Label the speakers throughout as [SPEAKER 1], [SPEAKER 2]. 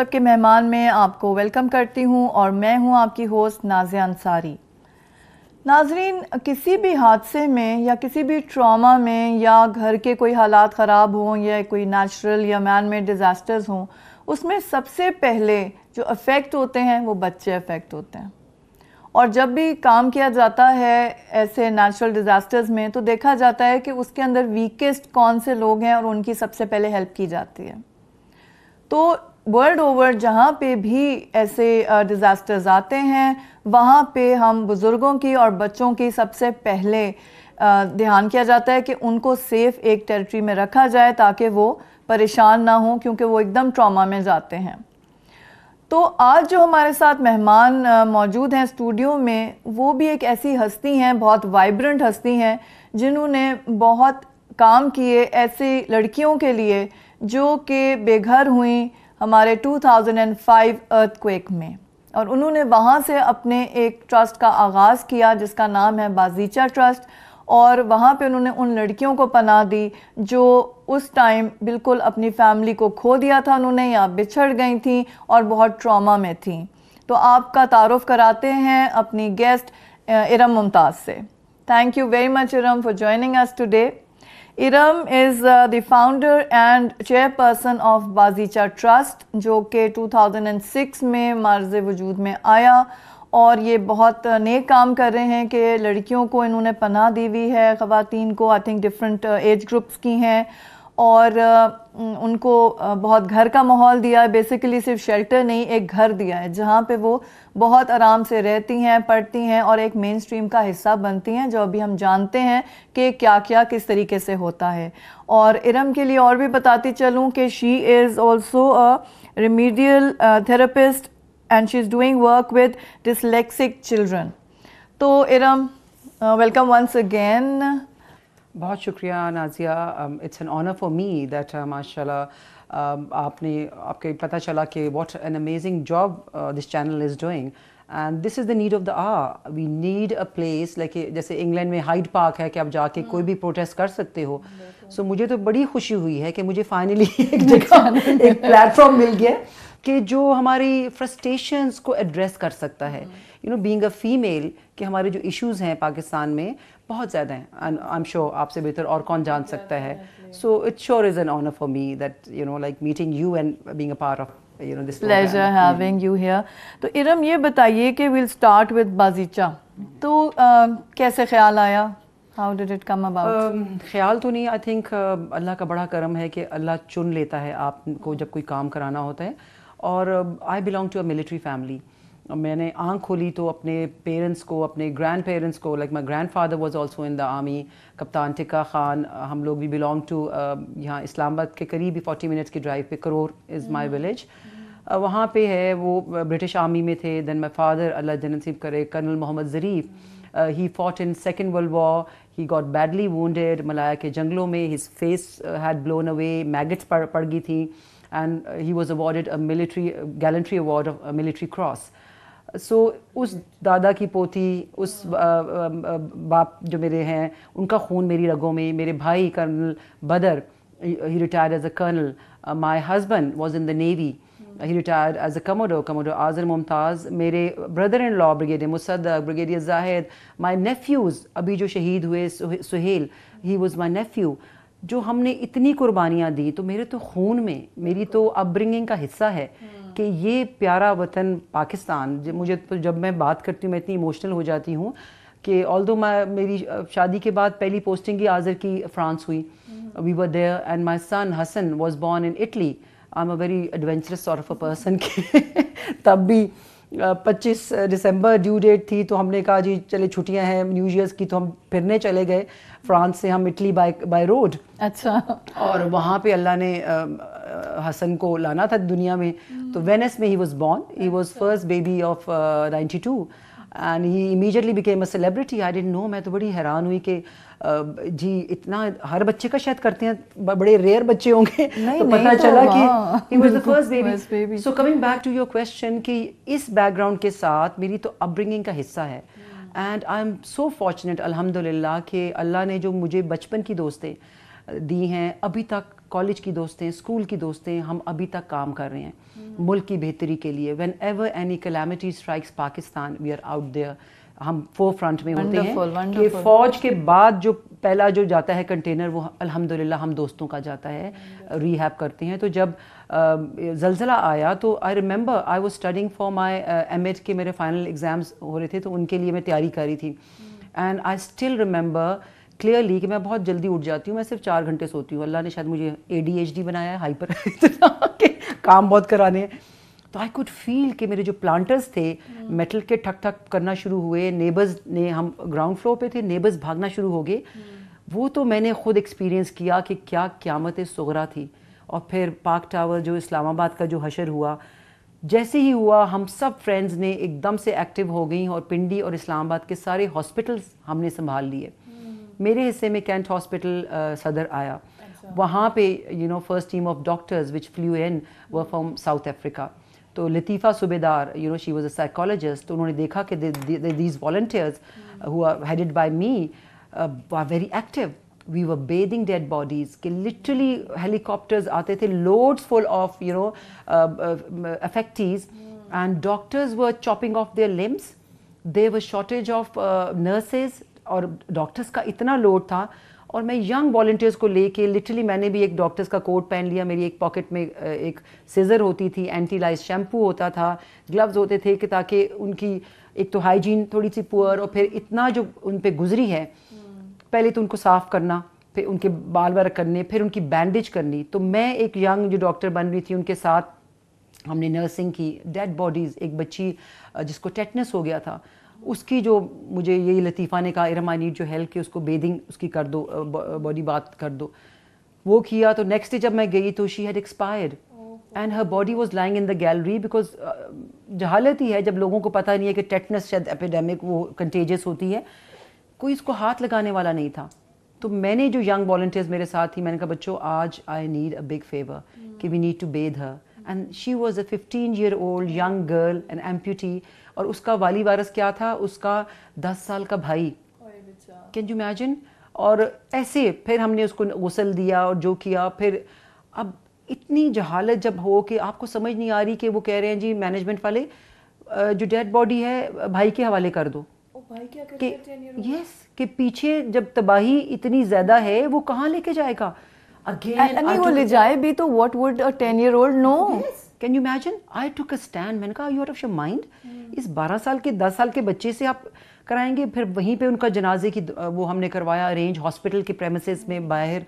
[SPEAKER 1] سب کے مہمان میں آپ کو ویلکم کرتی ہوں اور میں ہوں آپ کی ہوسٹ نازیہ انصاری۔ ناظرین، کسی بھی حادثے میں یا کسی بھی ٹراما میں یا گھر کے کوئی حالات خراب ہوں یا کوئی نیچرل یا مین میڈ ڈیزاسٹرز ہوں، اس میں سب سے پہلے جو افیکٹ ہوتے ہیں وہ بچے افیکٹ ہوتے ہیں۔ اور جب بھی کام کیا جاتا ہے ایسے نیچرل ڈیزاسٹرز میں تو دیکھا جاتا ہے کہ اس کے اندر ویکسٹ کون سے لوگ ہیں اور ان کی سب سے پہلے ہیلپ کی جاتی ہے۔ تو ورلڈ اوور جہاں پہ بھی ایسے ڈیزاسٹرز آتے ہیں وہاں پہ ہم بزرگوں کی اور بچوں کی سب سے پہلے دھیان کیا جاتا ہے کہ ان کو سیف ایک ٹیریٹری میں رکھا جائے تاکہ وہ پریشان نہ ہوں، کیونکہ وہ ایک دم ٹراما میں جاتے ہیں۔ تو آج جو ہمارے ساتھ مہمان موجود ہیں اسٹوڈیو میں، وہ بھی ایک ایسی ہستی ہیں، بہت وائبرنٹ ہستی ہیں، جنہوں نے بہت کام کیے ایسی لڑکیوں کے لیے جو کہ بے گھر ہوئیں ہمارے 2005 ارتھ کویک میں، اور انہوں نے وہاں سے اپنے ایک ٹرسٹ کا آغاز کیا جس کا نام ہے بازیچا ٹرسٹ، اور وہاں پہ انہوں نے ان لڑکیوں کو پناہ دی جو اس ٹائم بالکل اپنی فیملی کو کھو دیا تھا انہوں نے، یا بچھڑ گئی تھیں اور بہت ٹراما میں تھیں۔ تو آپ کا تعارف کراتے ہیں اپنی گیسٹ ارم ممتاز سے۔ Thank you very much Iram for joining us today. Iram is the founder and chairperson of Bazeecha trust, جو کہ 2006 میں معرض وجود میں آیا، اور یہ بہت نیک کام کر رہے ہیں کہ لڑکیوں کو انہوں نے پناہ دی ہوئی ہے، خواتین کو I think different age groups کی ہیں، اور ان کو بہت گھر کا ماحول دیا ہے، بیسیکلی صرف شیلٹر نہیں، ایک گھر دیا ہے جہاں پہ وہ بہت آرام سے رہتی ہیں، پڑھتی ہیں اور ایک مین سٹریم کا حصہ بنتی ہیں، جو ابھی ہم جانتے ہیں کہ کیا کیا کس طریقے سے ہوتا ہے۔ اور ارم کے لیے اور بھی بتاتی چلوں کہ she is also a remedial therapist and she's doing work with dyslexic children. تو ارم، welcome once again.
[SPEAKER 2] بہت شکریہ Nazia, it's an honour for me that ماشاء اللہ آپ کے پتہ چلا کہ what an amazing job this channel is doing, and this is the need of the hour. We need a place like جیسے انگلینڈ میں ہائیڈ پارک ہے کہ آپ جا کے کوئی بھی پروٹیسٹ کر سکتے ہو. سو مجھے تو بڑی خوشی ہوئی ہے کہ مجھے فائنلی ایک جگہ ایک پلیٹ فارم مل گیا کہ جو ہماری فرسٹریشنز کو ایڈریس کر سکتا ہے. بینگ اے فیمیل کہ ہمارے جو ایشوز ہیں پاکستان میں بہت زیادہ ہیں، اینڈ آئی ایم شیور آپ سے بہتر اور کون جان سکتا ہے. So it sure is an honour for me that like meeting you and being a part of this
[SPEAKER 1] pleasure having you here. تو ارم یہ بتائیے کہ we'll start with بازیچا. تو کیسے خیال آیا؟ How did it come about?
[SPEAKER 2] خیال تو نہیں، آئی تھنک اللہ کا بڑا کرم ہے کہ اللہ چن لیتا ہے آپ کو جب کوئی کام کرانا ہوتا ہے. اور I belong to a military family. میں نے آنکھ کھولی تو اپنے پیرنٹس کو، اپنے گرینڈ پیرنٹس کو، like my grandfather was also in the army, کپتان ٹکا خان. ہم لوگ بھی بلانگ ٹو یہاں اسلام آباد کے قریب ہی 40 منٹس کی ڈرائیو پہ کرور از مائی ولیج. وہاں پہ ہے، وہ برٹش آرمی میں تھے. دین مائی فادر اللہ جنت نصیب کرے colonel Muhammad Zarif, he fought in second world war. He got badly wounded Malaya کے جنگلوں میں. His face had blown away, maggots پڑ گئی تھیں، and he was awarded a military gallantry award of military cross. So اس دادا کی پوتی، اس باپ جو میرے ہیں ان کا خون میری رگوں میں. میرے بھائی colonel Badar, he retired as a colonel. My husband was in the navy, he retired as a commodore Azar Mumtaz. میرے brother in law brigadier Musaddiq, brigadier Zahid. My nephews ابھی جو شہید ہوئے Sohail, he was my nephew. جو ہم نے اتنی قربانیاں دی تو میرے تو خون میں، میری تو اپ برنگنگ کا حصہ ہے کہ یہ پیارا وطن پاکستان. مجھے تو جب میں بات کرتی ہوں میں اتنی ایموشنل ہو جاتی ہوں کہ آلدو میری شادی کے بعد پہلی پوسٹنگ ہی آذر کی فرانس ہوئی. We were there and my son Hassan was born in Italy. I am a very adventurous sort of a person کہ تب بھی 25 دسمبر ڈیو ڈیٹ تھی تو ہم نے کہا جی چلے چھٹیاں ہیں نیو ایئرس کی، تو ہم پھرنے چلے گئے. فرانس سے ہم اٹلی بائی روڈ. اچھا. اور وہاں پہ اللہ نے حسن کو لانا تھا دنیا میں، تو وینس میں he was born. He was first baby of 92 and he immediately became a celebrity. I didn't know. میں تو بڑی حیران ہوئی کہ جی اتنا ہر بچے کا شاید کرتے ہیں، بڑے ریئر بچے ہوں گے، تو پتہ چلا کہ he was the first baby. So coming back to your question کہ اس بیک گراؤنڈ کے ساتھ میری تو اپ برنگنگ کا حصہ ہے. And I am so fortunate الحمد للہ کہ اللہ نے جو مجھے بچپن کی دوستیں دی ہیں ابھی تک کالج کی دوستیں, اسکول کی دوستیں, ہم ابھی تک کام کر رہے ہیں ملک کی بہتری کے لیے. Whenever any calamity strikes Pakistan, we are out there. ہم فور فرنٹ میں ہوتے ہیں کہ فوج کے بعد جو پہلا جو جاتا ہے کنٹینر وہ الحمدللہ ہم دوستوں کا جاتا ہے, ریہیب کرتے ہیں. تو جب زلزلہ آیا تو I remember I was studying for my M Ed کے میرے فائنل ایگزامس ہو رہے تھے, تو ان کے لیے میں تیاری کر رہی تھی. And I still remember clearly کہ میں بہت جلدی اٹھ جاتی ہوں, میں صرف 4 گھنٹے سوتی ہوں. اللہ نے شاید مجھے ADHD بنایا ہے, ہائپر کے کام بہت کرانے ہیں. تو آئی کوڈ فیل کہ میرے جو پلانٹرز تھے میٹل کے ٹھک ٹھک کرنا شروع ہوئے. نیبرز نے, ہم گراؤنڈ فلور پہ تھے, نیبرز بھاگنا شروع ہو گئے. وہ تو میں نے خود ایکسپیرینس کیا کہ کیا قیامت صغریٰ تھی. اور پھر پاک ٹاور جو اسلام آباد کا جو حشر ہوا, جیسے ہی ہوا ہم سب فرینڈز نے ایک دم سے ایکٹیو ہو گئیں, اور پنڈی اور اسلام آباد کے سارے ہاسپٹلس ہم نے سنبھال لیے. میرے حصے میں کینٹ ہاسپٹل صدر آیا, وہاں پہ first team of doctors which flew in were from South Africa. تو لطیفہ صوبیدار, شی واز اے سائیکالوجسٹ, تو انہوں نے دیکھا کہ these volunteers who are headed by me are very active. We were bathing dead bodies, کہ لٹرلی ہیلی کاپٹرز آتے تھے loads full of affectees, and doctors were chopping off their limbs. There was shortage of nurses, اور doctors کا اتنا load تھا. اور میں young volunteers کو لے کے لٹرلی میں نے بھی ایک ڈاکٹرز کا کوٹ پہن لیا, میری ایک پاکٹ میں ایک سیزر ہوتی تھی, اینٹی لائز شیمپو ہوتا تھا, گلوز ہوتے تھے, کہ تاکہ ان کی ایک تو ہائیجین تھوڑی سی پور, اور پھر اتنا جو ان پہ گزری ہے, پہلے تو ان کو صاف کرنا, پھر ان کے بال ورک کرنے, پھر ان کی بینڈیج کرنی. تو میں ایک ینگ جو ڈاکٹر بن رہی تھی ان کے ساتھ ہم نے نرسنگ کی. ڈیڈ باڈیز, ایک بچی جس کو ٹیٹنس ہو گیا تھا, اس کی جو مجھے یہی لطیفہ نے کہا ارم آئی نیڈ جو ہیلپ, کہ اس کو بیدنگ اس کی کر دو, باڈی بات کر دو. وہ کیا. تو نیکسٹ ڈے جب میں گئی تو she had expired and Hare body was lying in the gallery, because جہالت ہی ہے جب لوگوں کو پتہ نہیں ہے کہ ٹیٹنس شاید ایپیڈیمک وہ کنٹیجس ہوتی ہے, کوئی اس کو ہاتھ لگانے والا نہیں تھا. تو میں نے جو ینگ والنٹیئرز میرے ساتھ تھی, میں نے کہا بچوں آج I need a big favour, کہ we need to bathe her. And she was a 15-year-old young girl, an amputee, اور اس کا والی وارث کیا تھا, اس کا 10 سال کا بھائی. Can you imagine. اور ایسے پھر ہم نے اس کو غسل دیا اور جو کیا. پھر اب اتنی جہالت جب ہو کہ آپ کو سمجھ نہیں آ رہی, کہ وہ کہہ رہے ہیں جی مینجمنٹ والے جو ڈیڈ باڈی ہے بھائی کے حوالے کر دو. کہ یس, کہ پیچھے جب تباہی اتنی زیادہ ہے وہ کہاں لے کے جائے گا.
[SPEAKER 1] نہیں وہ لے جائے بھی تو what would a 10-year-old know?
[SPEAKER 2] Can you imagine? I took a stand. میں نے کہا you out of your mind? اس 12 سال کے 10 سال کے بچے سے آپ کرائیں گے. پھر وہیں پہ ان کا جنازے کی وہ ہم نے کروایا ارینج ہاسپٹل کے پریمیسز میں باہر,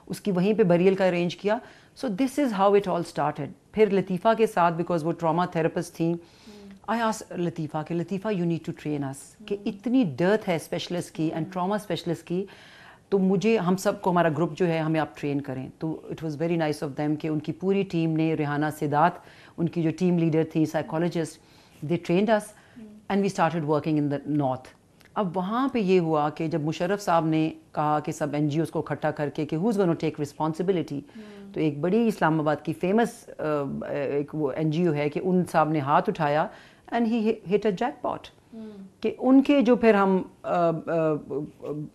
[SPEAKER 2] اس کی وہیں پہ بریل کا ارینج کیا. So this is how it all started. پھر لطیفہ کے ساتھ, بیکاز وہ ٹراما تھراپسٹ تھیں, آئی آسک لطیفہ کہ لطیفہ یو نیڈ ٹو ٹرین اس, کہ اتنی ڈرتھ ہے اسپیشلسٹ کی اینڈ ٹراما اسپیشلسٹ کی, تو مجھے ہم سب کو ہمارا گروپ جو ہے ہمیں آپ ٹرین کریں. تو it was very nice of them کہ ان کی پوری ٹیم نے, ریحانہ سیدات ان کی جو ٹیم لیڈر تھی, psychologist, they trained us and we started working in the north. اب وہاں پہ یہ ہوا کہ جب مشرف صاحب نے کہا کہ سب NGOs کو اکٹھا کر کے کہ ہوز گونا ٹیک رسپانسبلٹی, تو ایک بڑی اسلام آباد کی فیمس ایک وہ NGO ہے کہ ان صاحب نے ہاتھ اٹھایا and he hit a jack پاٹ. کہ ان کے جو پھر ہم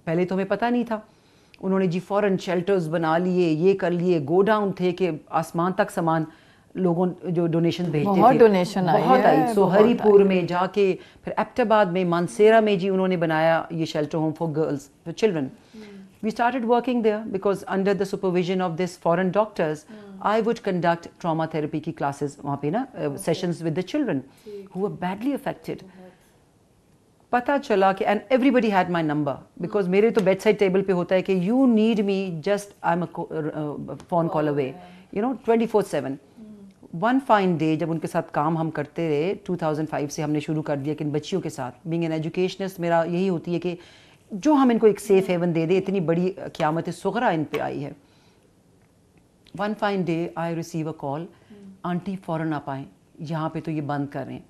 [SPEAKER 2] پہلے تو ہمیں پتہ نہیں تھا, انہوں نے جی فوراً شیلٹرز بنا لیے, یہ کر لیے, گو ڈاؤن تھے کہ آسمان تک سامان لوگوں جو ڈونیشن بھیجتے تھے,
[SPEAKER 1] بہت ڈونیشن
[SPEAKER 2] آئی. سو ہری پور میں جا کے, پھر ایبٹ آباد میں, مانسیرا میں جی انہوں نے بنایا یہ shelter home for girls, for children. We started working there because under the supervision of this foreign doctors I would conduct trauma therapy کی کلاسز وہاں پہ نا, sessions with the children who are badly affected. پتہ چلا کہ and everybody had my number, because میرے تو bedside table پہ ہوتا ہے کہ you need me just I am a phone call away, 24/7. One fine day جب ان کے ساتھ کام ہم کرتے رہے, 2005 سے ہم نے شروع کر دیا کہ ان بچیوں کے ساتھ, بینگ این ایجوکیشنسٹ میرا یہی ہوتی ہے کہ جو ہم ان کو ایک سیف ہیون دے دے. اتنی بڑی قیامت صغریٰ ان پہ آئی ہے. One fine day I receive a call, aunty فوراً آپ آئیں, یہاں پہ تو یہ بند کر رہے ہیں.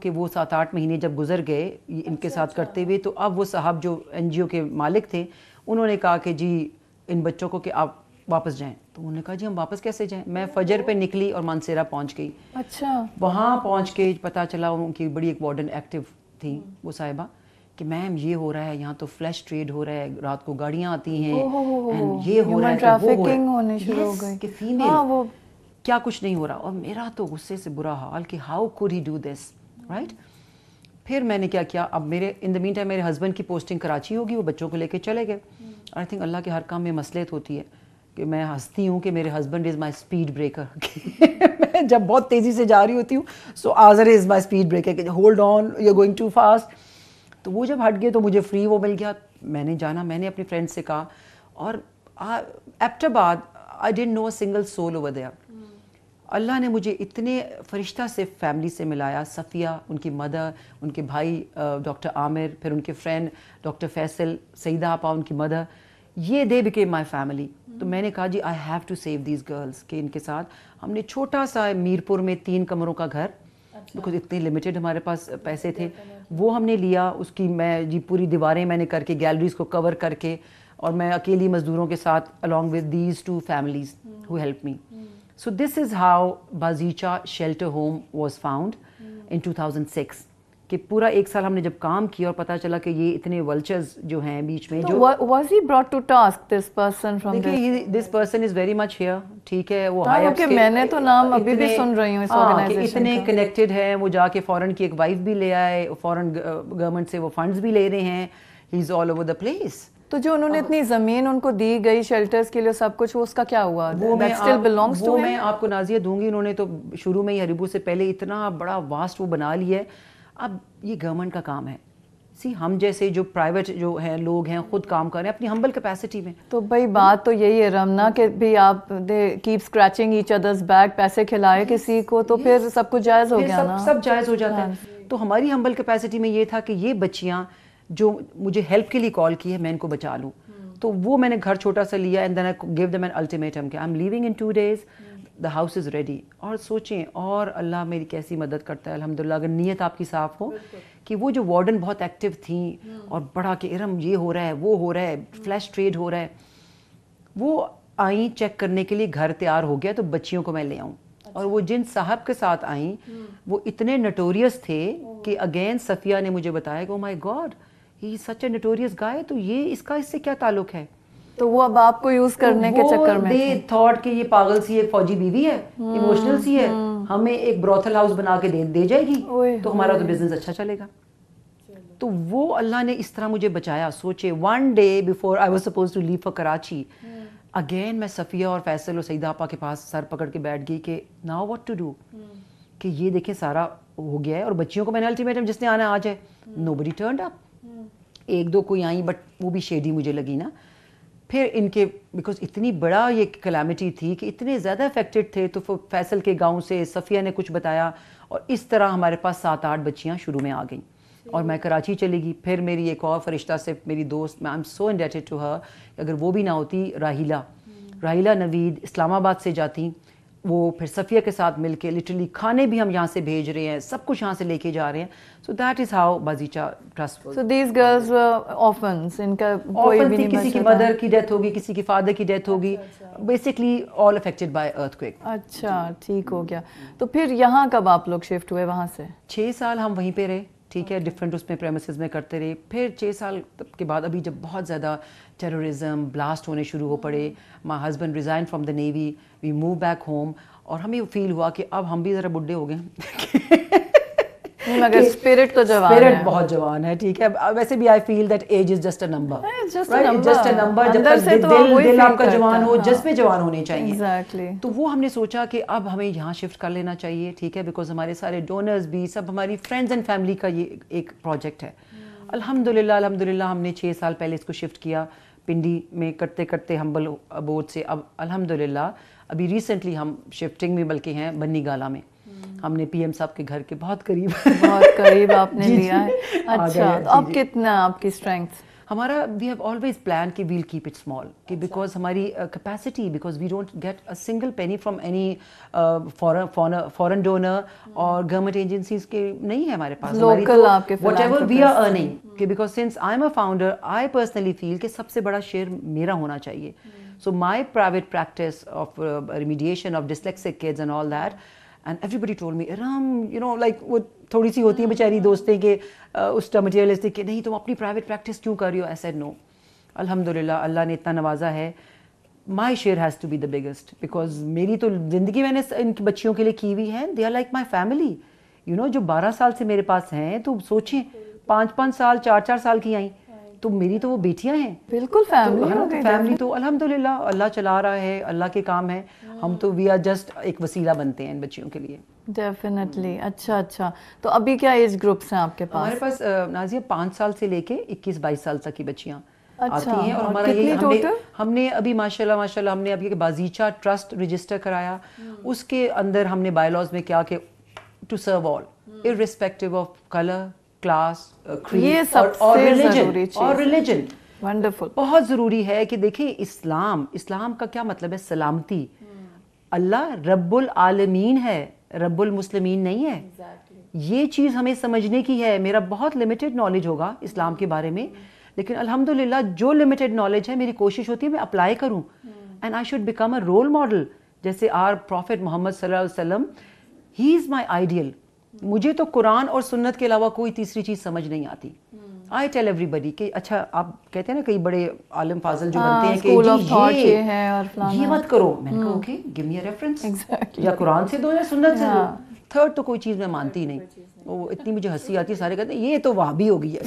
[SPEAKER 2] کہ وہ 7-8 مہینے جب گزر گئے ان کے ساتھ کرتے ہوئے, تو اب وہ صاحب جو NGO کے مالک تھے انہوں نے کہا کہ جی ان بچوں کو کہ آپ واپس جائیں. تو انہوں نے کہا جی ہم واپس کیسے جائیں. میں فجر پہ نکلی اور مانسیرا پہنچ گئی.
[SPEAKER 1] اچھا.
[SPEAKER 2] وہاں پہنچ کے پتہ چلا ان کی بڑی ایک وارڈن ایکٹیو تھیں وہ صاحبہ, کہ میم یہ ہو رہا ہے, یہاں تو فلیش ٹریڈ ہو رہا ہے, رات کو گاڑیاں آتی ہیں, یہ ہو رہا ہے,
[SPEAKER 1] ٹریفکنگ ہونے شروع ہو گئی
[SPEAKER 2] کہ فیمیل کیا کچھ نہیں ہو رہا. اور میرا تو غصے سے برا حال کہ how could he do this, right. پھر میں نے کیا کیا, اب میرے ان دا مین ٹائم میرے ہسبینڈ کی پوسٹنگ کراچی ہوگی, وہ بچوں کو لے کے چلے گئے. آئی تھنک اللہ کے ہر کام میں مصلحت ہوتی ہے کہ میں ہنستی ہوں کہ میرے husband is my speed breaker. میں جب بہت تیزی سے جا رہی ہوتی ہوں so Azhar is my speed breaker کہ hold on you are going too fast. تو وہ جب ہٹ گئے تو مجھے فری وہ مل گیا. میں نے جانا, میں نے اپنی فرینڈ سے کہا, اور Abbottabad I didn't know a single soul over there. اللہ نے مجھے اتنے فرشتہ سے فیملی سے ملایا, صفیہ, ان کی مدر, ان کے بھائی ڈاکٹر عامر, پھر ان کے فرینڈ ڈاکٹر فیصل, سعیدہ آپا ان کی مدر, یہ دے بیکیم مائی فیملی. تو میں نے کہا جی I have to save these girls, کہ ان کے ساتھ ہم نے چھوٹا سا میرپور میں 3 کمروں کا گھر, بیکاز اتنے لمیٹڈ ہمارے پاس پیسے تھے, وہ ہم نے لیا. اس کی میں جی پوری دیواریں میں نے کر کے, گیلریز کو کور کر کے, اور میں اکیلی مزدوروں کے ساتھ along with these 2 families who helped me. So this is how Bazicha Shelter Home was found in 2006. کہ پورا 1 سال ہم نے جب کام کیا اور پتا چلا کہ یہ اتنے vultures جو ہیں بیچ میں, جو
[SPEAKER 1] was he brought to task this person from
[SPEAKER 2] this person is very much here, ٹھیک ہے. وہ ہائی اپس
[SPEAKER 1] میں نے تو نام ابھی بھی سن رہی ہوں اس آرگنائزیشن
[SPEAKER 2] اتنے کنیکٹڈ ہیں. وہ جا کے فورن کی ایک وائف بھی لے آئے, فورن گورنمنٹ سے وہ فنڈز بھی لے رہے ہیں. ہی از آل اوور دا پلیس.
[SPEAKER 1] تو جو انہوں نے اتنی زمین ان کو دی گئی شیلٹرز کے لیے سب کچھ, وہ اس کا کیا ہوا؟
[SPEAKER 2] وہ میں آپ کو نازیہ دوں گی. انہوں نے تو شروع میں ہی ہریبو سے پہلے اتنا بڑا واسٹ وہ بنا لیا ہے. اب یہ گورنمنٹ کا کام ہے. ہم جیسے جو پرائیویٹ جو ہیں لوگ ہیں خود کام کر رہے ہیں اپنی ہمبل کیپیسٹی میں.
[SPEAKER 1] تو بھائی بات تو یہی ہے رمنا کہ بھی آپ keep scratching each other's back, پیسے کھلائے کسی کو تو پھر سب کچھ جائز ہو گیا نا,
[SPEAKER 2] سب جائز ہو جاتا ہے. تو ہماری ہمبل کیپیسٹی میں یہ تھا کہ یہ بچیاں جو مجھے ہیلپ کے لیے کال کی ہے میں ان کو بچا لوں. تو وہ میں نے گھر چھوٹا سا لیا, and then I gave them an ultimatum کہ I am leaving in 2 days, the house is ready. اور سوچیں, اور اللہ میری کیسی مدد کرتا ہے الحمدللہ, اگر نیت آپ کی صاف ہو. کہ وہ جو وارڈن بہت ایکٹیو تھیں اور بڑا کہ ارم یہ ہو رہا ہے, وہ ہو رہا ہے, فلیش ٹریڈ ہو رہا ہے, وہ آئیں چیک کرنے کے لیے, گھر تیار ہو گیا تو بچیوں کو میں لے آؤں. اور وہ جن صاحب کے ساتھ آئیں وہ اتنے نٹوریس تھے کہ اگین صفیہ نے مجھے بتایا کہ او مائی گاڈ ہی از سچ اے نٹوریس گائے, تو یہ اس کا اس سے کیا تعلق ہے.
[SPEAKER 1] تو وہ اب آپ کو یوز کرنے کے چکر میں
[SPEAKER 2] دے تھاٹ کہ یہ پاگل سی ایک فوجی بیوی ہے, ایموشنل سی ہے, ہمیں ایک بروتھل ہاؤس بنا کے دے جائے گی تو ہمارا تو بزنس اچھا چلے گا. تو وہ اللہ نے اس طرح مجھے بچایا. سوچے 1 day before I was supposed to leave for Karachi, again میں صفیہ اور فیصل اور سعیدہ آپا کے پاس سر پکڑ کے بیٹھ گئی کہ ناؤ واٹ ٹو ڈو, کہ یہ دیکھیں سارا ہو گیا ہے. اور بچیوں کو میں نے الٹیمیٹم جس نے آنا آ جائے, نوبڈی ٹرنڈ اپ. 1-2 کوئی آئیں بٹ وہ بھی شیڈی مجھے لگی نا. پھر ان کے بیکاز اتنی بڑا یہ کلیمٹی تھی کہ اتنے زیادہ افیکٹڈ تھے, تو فیصل کے گاؤں سے صفیہ نے کچھ بتایا, اور اس طرح ہمارے پاس 7-8 بچیاں شروع میں آ گئیں. اور میں کراچی چلی گئی. پھر میری ایک اور فرشتہ سے میری دوست, میں I am so indebted to her, اگر وہ بھی نہ ہوتی, راہیلہ نوید اسلام آباد سے جاتی, وہ پھر صفیہ کے ساتھ مل کے لٹرلی کھانے بھی ہم یہاں سے بھیج رہے ہیں, سب کچھ یہاں سے لے کے جا رہے ہیں. So that is how Bazeecha trust.
[SPEAKER 1] So these girls orphans, ان کا کوئی بھی نہیں,
[SPEAKER 2] کسی کی مدر کی ڈیتھ ہوگی, کسی کی فادر کی ڈیتھ ہوگی, basically all affected by earth quick.
[SPEAKER 1] اچھا ٹھیک ہو گیا. تو پھر یہاں کب آپ لوگ شفٹ ہوئے وہاں سے؟
[SPEAKER 2] 6 سال ہم وہیں پہ رہے, ٹھیک ہے, ڈفرینٹ اس میں پریمیسز میں کرتے رہے. پھر 6 سال کے بعد ابھی جب بہت زیادہ ٹیررزم بلاسٹ ہونے شروع ہو پڑے, my husband resign from the navy, we move back home, اور ہمیں فیل ہوا کہ اب ہم بھی ذرا بڈھے ہو گئے ہیں.
[SPEAKER 1] مگر اسپرٹ تو جوان ہے,
[SPEAKER 2] اسپرٹ بہت جوان ہے, ٹھیک ہے. ویسے بھی I feel that age is just a number, just a number. جب تک دل آپ کا جوان ہو, جذبے جوان ہونے چاہیے. تو وہ ہم نے سوچا کہ اب ہمیں یہاں شفٹ کر لینا چاہیے, ٹھیک ہے, بیکاز ہمارے سارے ڈونرز بھی سب ہماری فرینڈز اینڈ فیملی کا یہ ایک پروجیکٹ ہے. الحمدللہ ہم نے 6 سال پہلے اس کو شفٹ کیا پنڈی میں, کرتے کرتے ہمبل ابورڈ سے. اب الحمدللہ ابھی ریسنٹلی ہم شفٹنگ میں بلکہ ہیں بنی گالا میں. ہم نے پی ایم صاحب کے گھر کے بہت قریب
[SPEAKER 1] آپ نے لیا ہے. اچھا, اب کتنا آپ کی اسٹرینگتھ؟
[SPEAKER 2] ہمارا وی ہیو آلویز پلان کہ ویل کیپ اٹ اسمال, کہ بیکاز ہماری capacity, because we don't get a single penny from any foreign donor اور گورنمنٹ ایجنسیز کے نہیں ہے ہمارے پاس. Whatever we are earning, کہ because since I am a founder, I personally feel کہ سب سے بڑا شیئر میرا ہونا چاہیے. So my private practice of remediation of dyslexic kids and all that, And everybody told me, Iram, you know, like وہ تھوڑی سی ہوتی ہیں بیچاری دوستیں کہ اس کا مٹیریلسٹک کہ نہیں تم اپنی پرائیویٹ پریکٹس کیوں کر رہی ہو. I said no. الحمدللہ اللہ نے اتنا نوازا ہے. My share has to be the biggest because میری تو زندگی میں نے ان کی بچیوں کے لیے کی ہوئی ہے. They are like my family. You know, جو 12 سال سے میرے پاس ہیں تو سوچیں 5 سال 4 سال کی آئیں تو میری تو وہ بیٹیاں ہیں.
[SPEAKER 1] بالکل
[SPEAKER 2] فیملی تو الحمدللہ اللہ چلا رہا ہے, اللہ کے کام ہے. ہم تو وی آر جسٹ ایک وسیلہ بنتے ہیں ان بچیوں کے لیے.
[SPEAKER 1] ڈیفینیٹلی. اچھا تو ابھی کیا ایج گروپس ہیں آپ کے پاس؟
[SPEAKER 2] ہمارے پاس نازیہ 5 سال سے لے کے 21-22 سال تک کی بچیاں آتی ہیں. اور ہمارا
[SPEAKER 1] کتنی
[SPEAKER 2] یہ
[SPEAKER 1] ٹوٹل؟
[SPEAKER 2] ہم نے ابھی ماشاءاللہ ہم نے ابھی بازیچہ ٹرسٹ رجسٹر کرایا. اس کے اندر ہم نے بائی لاز میں کیا کہ to serve all irrespective of color, class, creed اور religion.
[SPEAKER 1] ونڈرفل.
[SPEAKER 2] بہت ضروری ہے کہ دیکھیں اسلام کا کیا مطلب ہے؟ سلامتی. اللہ رب العالمین ہے, رب المسلمین نہیں ہے. یہ چیز ہمیں سمجھنے کی ہے. میرا بہت لمیٹڈ نالج ہوگا اسلام کے بارے میں, لیکن الحمدللہ جو لمیٹڈ نالج ہے میری کوشش ہوتی ہے میں اپلائی کروں. And I should become a role model. جیسے آر پروفیٹ محمد صلی اللہ علیہ وسلم, ہی از مائی آئیڈیل. مجھے تو قرآن اور سنت کے علاوہ کوئی تیسری چیز سمجھ نہیں آتی. آئی ٹیل ایوری بڈی کہ اچھا آپ کہتے ہیں نا کئی بڑے عالم فاضل جو بنتے ہیں کہ یہ مت کرو. میں نے کہا okay give me a reference, یا قرآن سے دو یا سنت سے دو. تھرڈ تو کوئی چیز میں مانتی ہی نہیں. وہ اتنی مجھے ہنسی آتی ہے, سارے کہتے ہیں یہ تو وہابی ہو گئی ہے.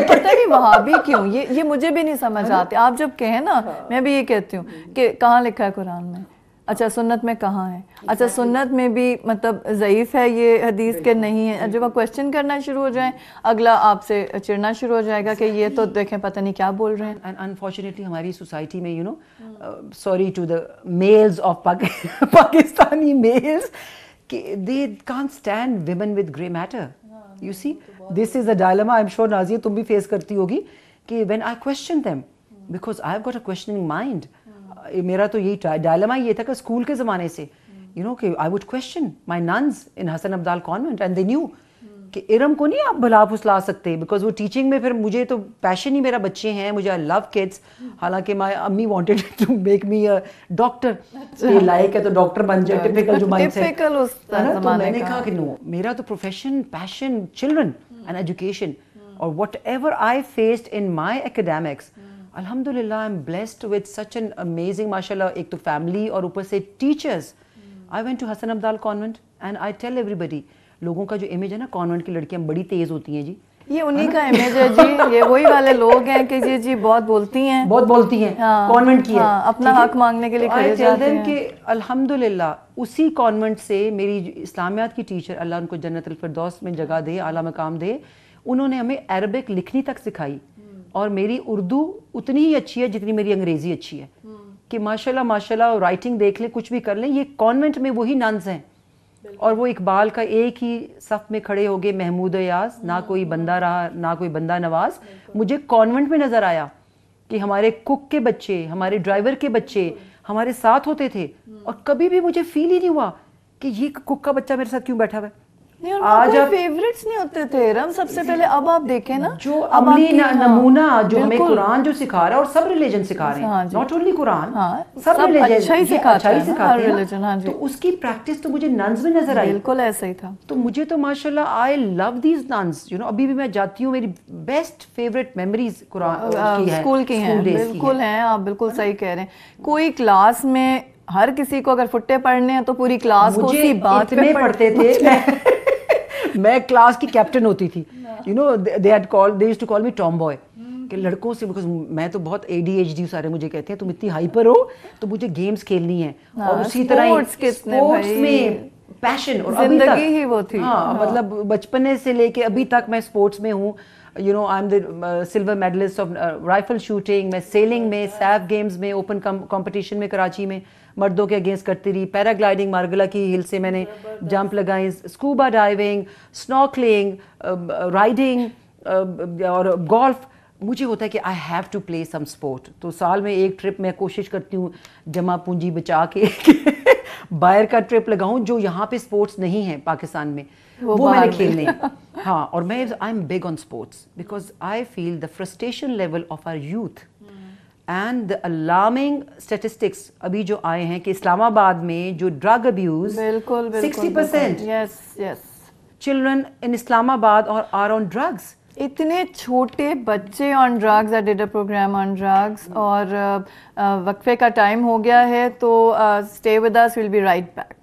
[SPEAKER 1] پتہ نہیں وہابی کیوں, یہ مجھے بھی نہیں سمجھ آتے. آپ جب کہیں نا, میں بھی یہ کہتی ہوں کہ کہاں لکھا ہے قرآن میں, اچھا سنت میں کہاں ہے, اچھا سنت میں بھی مطلب ضعیف ہے یہ حدیث کے نہیں ہے. جب آپ کویسچن کرنا شروع ہو جائیں اگلا آپ سے چڑنا شروع ہو جائے گا کہ یہ تو دیکھیں پتہ نہیں کیا بول رہے ہیں.
[SPEAKER 2] اینڈ انفارچونیٹلی ہماری سوسائٹی میں you know, sorry to the males of Pakistani males, they can't stand women with grey matter. You see, this is a dilemma. I'm sure Nazia تم بھی فیس کرتی ہوگی کہ when I question them, because I've got a questioning mind. میرا تو یہی dilemma یہ تھا کہ اسکول کے زمانے سے you know کہ I would question my nuns in Hassan Abdal convent and they knew کہ ارم کو نہیں آپ بھلا پھسلا سکتے, بیکاز وہ ٹیچنگ میں پھر مجھے تو پیشن ہی میرا بچے ہیں, مجھے آئی لو کڈس. حالانکہ مائی امی wanted to make me a doctor, یہ لائق ہے تو ڈاکٹر بن جائے, ٹپیکل جو مائنڈ سیٹ. تو میں نے کہا کہ نو, میرا تو profession passion children and education. اور whatever I faced in my academics, الحمدللہ I am blessed with such an amazing ماشاء اللہ, ایک تو فیملی اور اوپر سے teachers. I went to Hasan Abdal convent and I tell everybody, لوگوں کا جو امیج ہے نا کانوینٹ کی لڑکیاں بڑی تیز ہوتی ہیں جی,
[SPEAKER 1] یہ انہی کا امیج ہے جی. یہ وہی والے لوگ ہیں کہ جی بہت بولتی ہیں
[SPEAKER 2] کانوینٹ کی ہے,
[SPEAKER 1] اپنا حق مانگنے کے لیے کھڑے جاتے ہیں.
[SPEAKER 2] کہ الحمدللہ اسی کانوینٹ سے میری اسلامیات کی ٹیچر, اللہ ان کو جنت الفردوس میں جگہ دے, اعلیٰ مقام دے, انہوں نے ہمیں عربک لکھنی تک سکھائی. اور میری اردو اتنی ہی اچھی ہے جتنی میری انگریزی اچھی ہے, کہ ماشاءاللہ رائٹنگ دیکھ لیں, کچھ بھی کر لیں. یہ کانوینٹ میں وہی ننز ہیں. اور وہ اقبال کا ایک ہی صف میں کھڑے ہو گئے, محمود یاز, نہ کوئی بندہ رہا نہ کوئی بندہ نواز. مجھے کانوینٹ میں نظر آیا کہ ہمارے کک کے بچے, ہمارے ڈرائیور کے بچے ہمارے ساتھ ہوتے تھے, اور کبھی بھی مجھے فیل ہی نہیں ہوا کہ یہ کک کا بچہ میرے ساتھ کیوں بیٹھا ہوا ہے.
[SPEAKER 1] آج فیوریٹس نہیں ہوتے تھے رم سب سے پہلے. اب آپ دیکھیں نا
[SPEAKER 2] جو عملی نمونہ جو ہمیں قرآن جو سکھا رہا ہے, اور سب ریلیجن سکھا رہے ہیں, ناٹ اونلی قرآن, سب
[SPEAKER 1] اچھا ہی سکھاتے
[SPEAKER 2] ہیں, تو اس کی پریکٹس تو مجھے ننز میں نظر آئی.
[SPEAKER 1] بالکل ایسا ہی تھا.
[SPEAKER 2] تو مجھے تو ماشاءاللہ آئی لو دیز ننز, یو نو ابھی بھی میں جاتی ہوں, میری بیسٹ فیوریٹ میموریز قرآن کی ہیں,
[SPEAKER 1] اسکول کی ہیں. بالکل ہیں, آپ بالکل صحیح کہہ رہے ہیں. کوئی کلاس میں ہر کسی کو اگر فٹے پڑھنے ہیں تو پوری کلاس کو اسی بات پہ
[SPEAKER 2] پڑھتے تھے. میں کلاس کی کیپٹن ہوتی تھی, you know they used to call me tomboy, کہ لڑکوں سے, بیکاز میں تو بہت ADHD, سارے مجھے کہتے ہیں تم اتنی ہائپر ہو تو مجھے گیمز کھیلنی ہیں, اور اسی طرح اسپورٹس میں پیشن, اور ابھی تک
[SPEAKER 1] ہی وہ تھی.
[SPEAKER 2] ہاں مطلب بچپنے سے لے کے ابھی تک میں اسپورٹس میں ہوں. You know I am the silver medallist of rifle shooting, میں سیلنگ میں, سیف گیمز میں, اوپن کمپٹیشن میں کراچی میں مردوں کے اگینسٹ کرتی رہی. پیرا گلائڈنگ مارگلا کی ہل سے میں نے جمپ لگائیں, اسکوبا ڈائیونگ, سنورکلنگ, رائڈنگ اور گولف. مجھے ہوتا ہے کہ I have to play some sport. تو سال میں ایک ٹرپ میں کوشش کرتی ہوں جمع پونجی بچا کے باہر کا ٹرپ لگاؤں, جو یہاں پہ اسپورٹس نہیں ہیں پاکستان میں, وہ میں نے کھیلنے. ہاں, اور میں I am big on sports, because I feel the frustration level of our youth and the alarming statistics ابھی جو آئے ہیں کہ اسلام آباد میں جو drug abuse 60% children in Islamabad are on drugs.
[SPEAKER 1] اتنے چھوٹے بچے on drugs. I did a program on drugs اور وقفے کا ٹائم ہو گیا ہے تو stay with us, we'll be right back.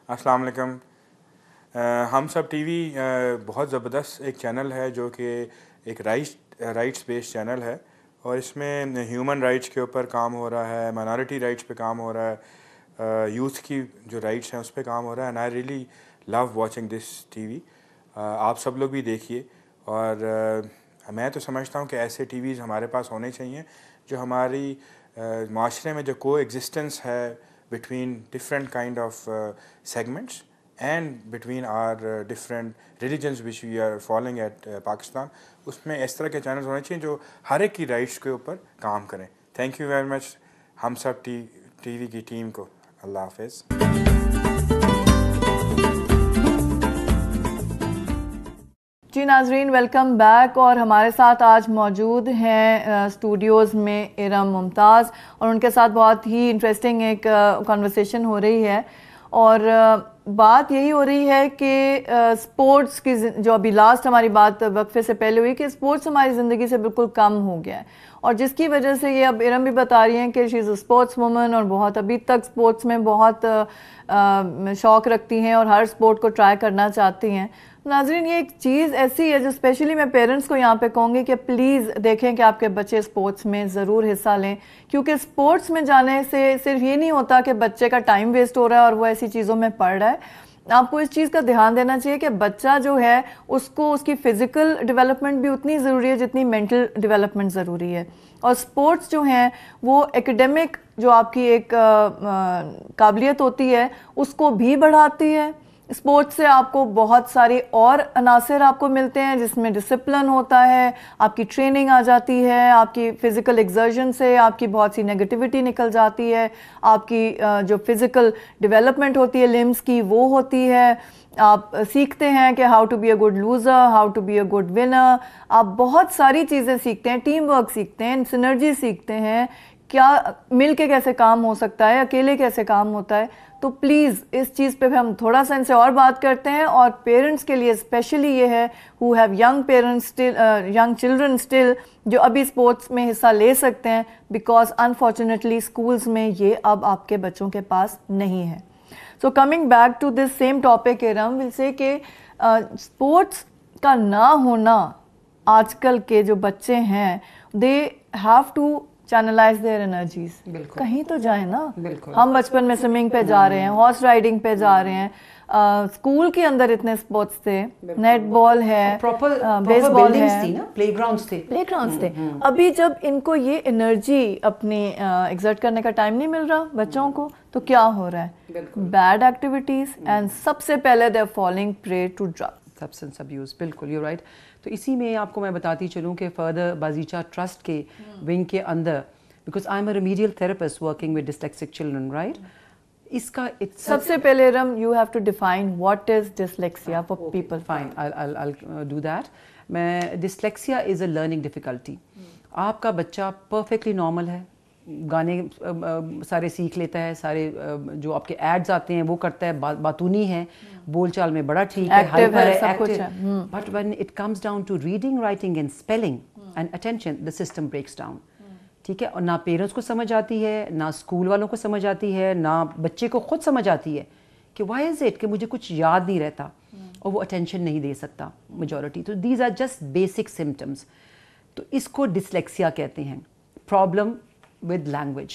[SPEAKER 3] السلام علیکم. ہم سب ٹی وی بہت زبردست ایک چینل ہے جو کہ ایک رائٹس بیسڈ چینل ہے, اور اس میں ہیومن رائٹس کے اوپر کام ہو رہا ہے, مائنارٹی رائٹس پہ کام ہو رہا ہے, یوتھ کی جو رائٹس ہیں اس پہ کام ہو رہا ہے. And I really love watching this TV. آپ سب لوگ بھی دیکھیے. اور میں تو سمجھتا ہوں کہ ایسے ٹی ویز ہمارے پاس ہونے چاہیے جو ہماری معاشرے میں جو کو ایگزسٹنس ہے between different kind of segments and between our different religions which we are following at Pakistan, اس میں اس طرح کے چینلز ہونے چاہیے جو ہر ایک کی رائٹس کے اوپر کام کریں. تھینک یو ویری مچ ہم سب ٹی وی کی ٹیم کو. اللہ حافظ.
[SPEAKER 1] جی ناظرین, ویلکم بیک. اور ہمارے ساتھ آج موجود ہیں اسٹوڈیوز میں ارم ممتاز, اور ان کے ساتھ بہت ہی انٹرسٹنگ ایک کنورسیشن ہو رہی ہے. اور بات یہی ہو رہی ہے کہ اسپورٹس کی جو ابھی لاسٹ ہماری بات وقفے سے پہلے ہوئی کہ اسپورٹس ہماری زندگی سے بالکل کم ہو گیا ہے, اور جس کی وجہ سے یہ اب ارم بھی بتا رہی ہیں کہ she is a sports women اور بہت ابھی تک اسپورٹس میں بہت شوق رکھتی ہیں اور ہر اسپورٹ کو ٹرائی کرنا چاہتی ہیں. ناظرین, یہ ایک چیز ایسی ہے جو اسپیشلی میں پیرنٹس کو یہاں پہ کہوں گی کہ پلیز دیکھیں کہ آپ کے بچے اسپورٹس میں ضرور حصہ لیں, کیونکہ اسپورٹس میں جانے سے صرف یہ نہیں ہوتا کہ بچے کا ٹائم ویسٹ ہو رہا ہے اور وہ ایسی چیزوں میں پڑھ رہا ہے. آپ کو اس چیز کا دھیان دینا چاہیے کہ بچہ جو ہے اس کو اس کی فزیکل ڈیولپمنٹ بھی اتنی ضروری ہے جتنی مینٹل ڈیولپمنٹ ضروری ہے. اور اسپورٹس جو ہیں وہ ایکیڈیمک جو آپ کی ایک قابلیت ہوتی ہے اس کو بھی بڑھاتی ہے. اسپورٹس سے آپ کو بہت سارے اور عناصر آپ کو ملتے ہیں جس میں ڈسپلن ہوتا ہے, آپ کی ٹریننگ آ جاتی ہے, آپ کی فزیکل ایگزرشن سے آپ کی بہت سی نیگیٹیوٹی نکل جاتی ہے, آپ کی جو فزیکل ڈیولپمنٹ ہوتی ہے لمز کی وہ ہوتی ہے, آپ سیکھتے ہیں کہ how to be a good loser, how to be a good winner, آپ بہت ساری چیزیں سیکھتے ہیں, ٹیم ورک سیکھتے ہیں, سنرجی سیکھتے ہیں, کیا مل کے کیسے کام ہو سکتا ہے, اکیلے کیسے کام ہوتا ہے. تو پلیز اس چیز پہ ہم تھوڑا سا ان سے اور بات کرتے ہیں. اور پیرنٹس کے لیے اسپیشلی یہ ہے who have young children still جو ابھی اسپورٹس میں حصہ لے سکتے ہیں, بیکاز انفارچونیٹلی اسکولس میں یہ اب آپ کے بچوں کے پاس نہیں ہے. So coming back to this same topic Iram, will say کہ اسپورٹس کا نہ ہونا آج کل کے جو بچے ہیں they have to channelise their energies. کہیں تو جائیں نا. ہم بچپن میں سوئمنگ پہ جا رہے ہیں, ہارس رائڈنگ پہ جا رہے ہیں, اسکول کے اندر اتنے اسپورٹس تھے, نیٹ بال ہے, بیس بال ہے,
[SPEAKER 2] پلے گراؤنڈس تھے.
[SPEAKER 1] ابھی جب ان کو یہ انرجی اپنی ایگزرٹ کرنے کا ٹائم نہیں مل رہا بچوں کو, تو کیا ہو رہا ہے؟ بیڈ ایکٹیویٹیز, اینڈ سب سے پہلے they are falling prey to drug,
[SPEAKER 2] substance abuse. بالکل یو رائٹ. تو اسی میں آپ کو میں بتاتی چلوں کہ فردر بازیچہ ٹرسٹ کے ونگ کے اندر, because I am a remedial therapist working with dyslexic children, right. اس کا
[SPEAKER 1] سب سے پہلے Iram you have to define what is dyslexia for people.
[SPEAKER 2] Fine, I'll do that. میں dyslexia is a learning difficulty. آپ کا بچہ پرفیکٹلی نارمل ہے, گانے سارے سیکھ لیتا ہے, سارے جو آپ کے ایڈز آتے ہیں وہ کرتا ہے, باتونی ہے, بول چال میں بڑا ٹھیک ہے, ہائپر ہے, active. But when it comes down to reading, writing and spelling and attention, the system breaks down. ٹھیک ہے. اور نہ پیرنٹس کو سمجھ آتی ہے, نہ اسکول والوں کو سمجھ آتی ہے, نہ بچے کو خود سمجھ آتی ہے کہ وائی از اٹ کہ مجھے کچھ یاد نہیں رہتا, اور وہ اٹینشن نہیں دے سکتا میجورٹی. تو these are just basic symptoms. تو اس کو ڈسلیکسیا کہتے ہیں, پرابلم ود لینگویج.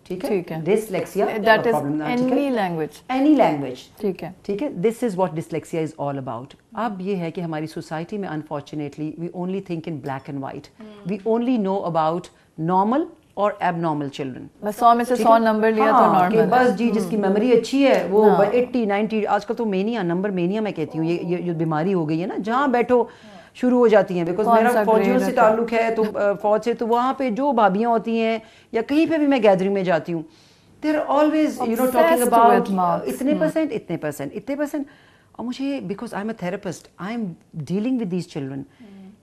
[SPEAKER 2] ٹھیک ہے, dyslexia
[SPEAKER 1] that is any language. ٹھیک
[SPEAKER 2] ہے. This is what dyslexia is all about. اب یہ ہے کہ ہماری سوسائٹی میں unfortunately we only think in black and white. We only know about normal اور ایب نارمل چلڈرن.
[SPEAKER 1] بس 100 میں سے 100 نمبر لیا تو نارمل.
[SPEAKER 2] بس جی جس کی میموری اچھی ہے وہ 80 90. آج کل تو مینیا, نمبر مینیا میں کہتی ہوں, یہ جو بیماری ہو گئی ہے نا, جہاں بیٹھو شروع ہو جاتی ہیں. بیکاز میرا فوجیوں سے تعلق ہے تو فوج سے, تو وہاں پہ جو بھابیاں ہوتی ہیں یا کہیں پہ بھی میں گیدرنگ میں جاتی ہوں, they're always talking
[SPEAKER 1] Obsessed
[SPEAKER 2] about
[SPEAKER 1] with marks.
[SPEAKER 2] itne percent. اور مجھے because I am a therapist, I am dealing with these children,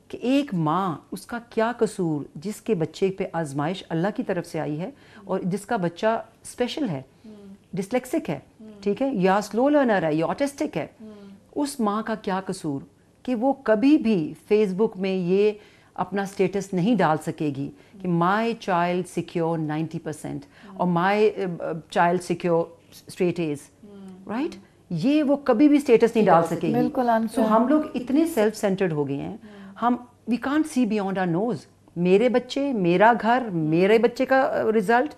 [SPEAKER 2] کہ ایک ماں اس کا کیا قصور جس کے بچے پہ آزمائش اللہ کی طرف سے آئی ہے اور جس کا بچہ اسپیشل ہے, ڈسلیکسک ہے, ٹھیک ہے, یا سلو لرنر ہے, یا آٹسٹک ہے, اس ماں کا کیا قصور کہ وہ کبھی بھی فیس بک میں یہ اپنا اسٹیٹس نہیں ڈال سکے گی کہ مائی چائلڈ سیکیور 90% اور my child secure straight A's, right, یہ وہ کبھی بھی اسٹیٹس نہیں ڈال سکے گی. سو ہم لوگ اتنے سیلف سینٹرڈ ہو گئے ہیں, ہم we can't see beyond our noses, میرے بچے, میرا گھر, میرے بچے کا رزلٹ.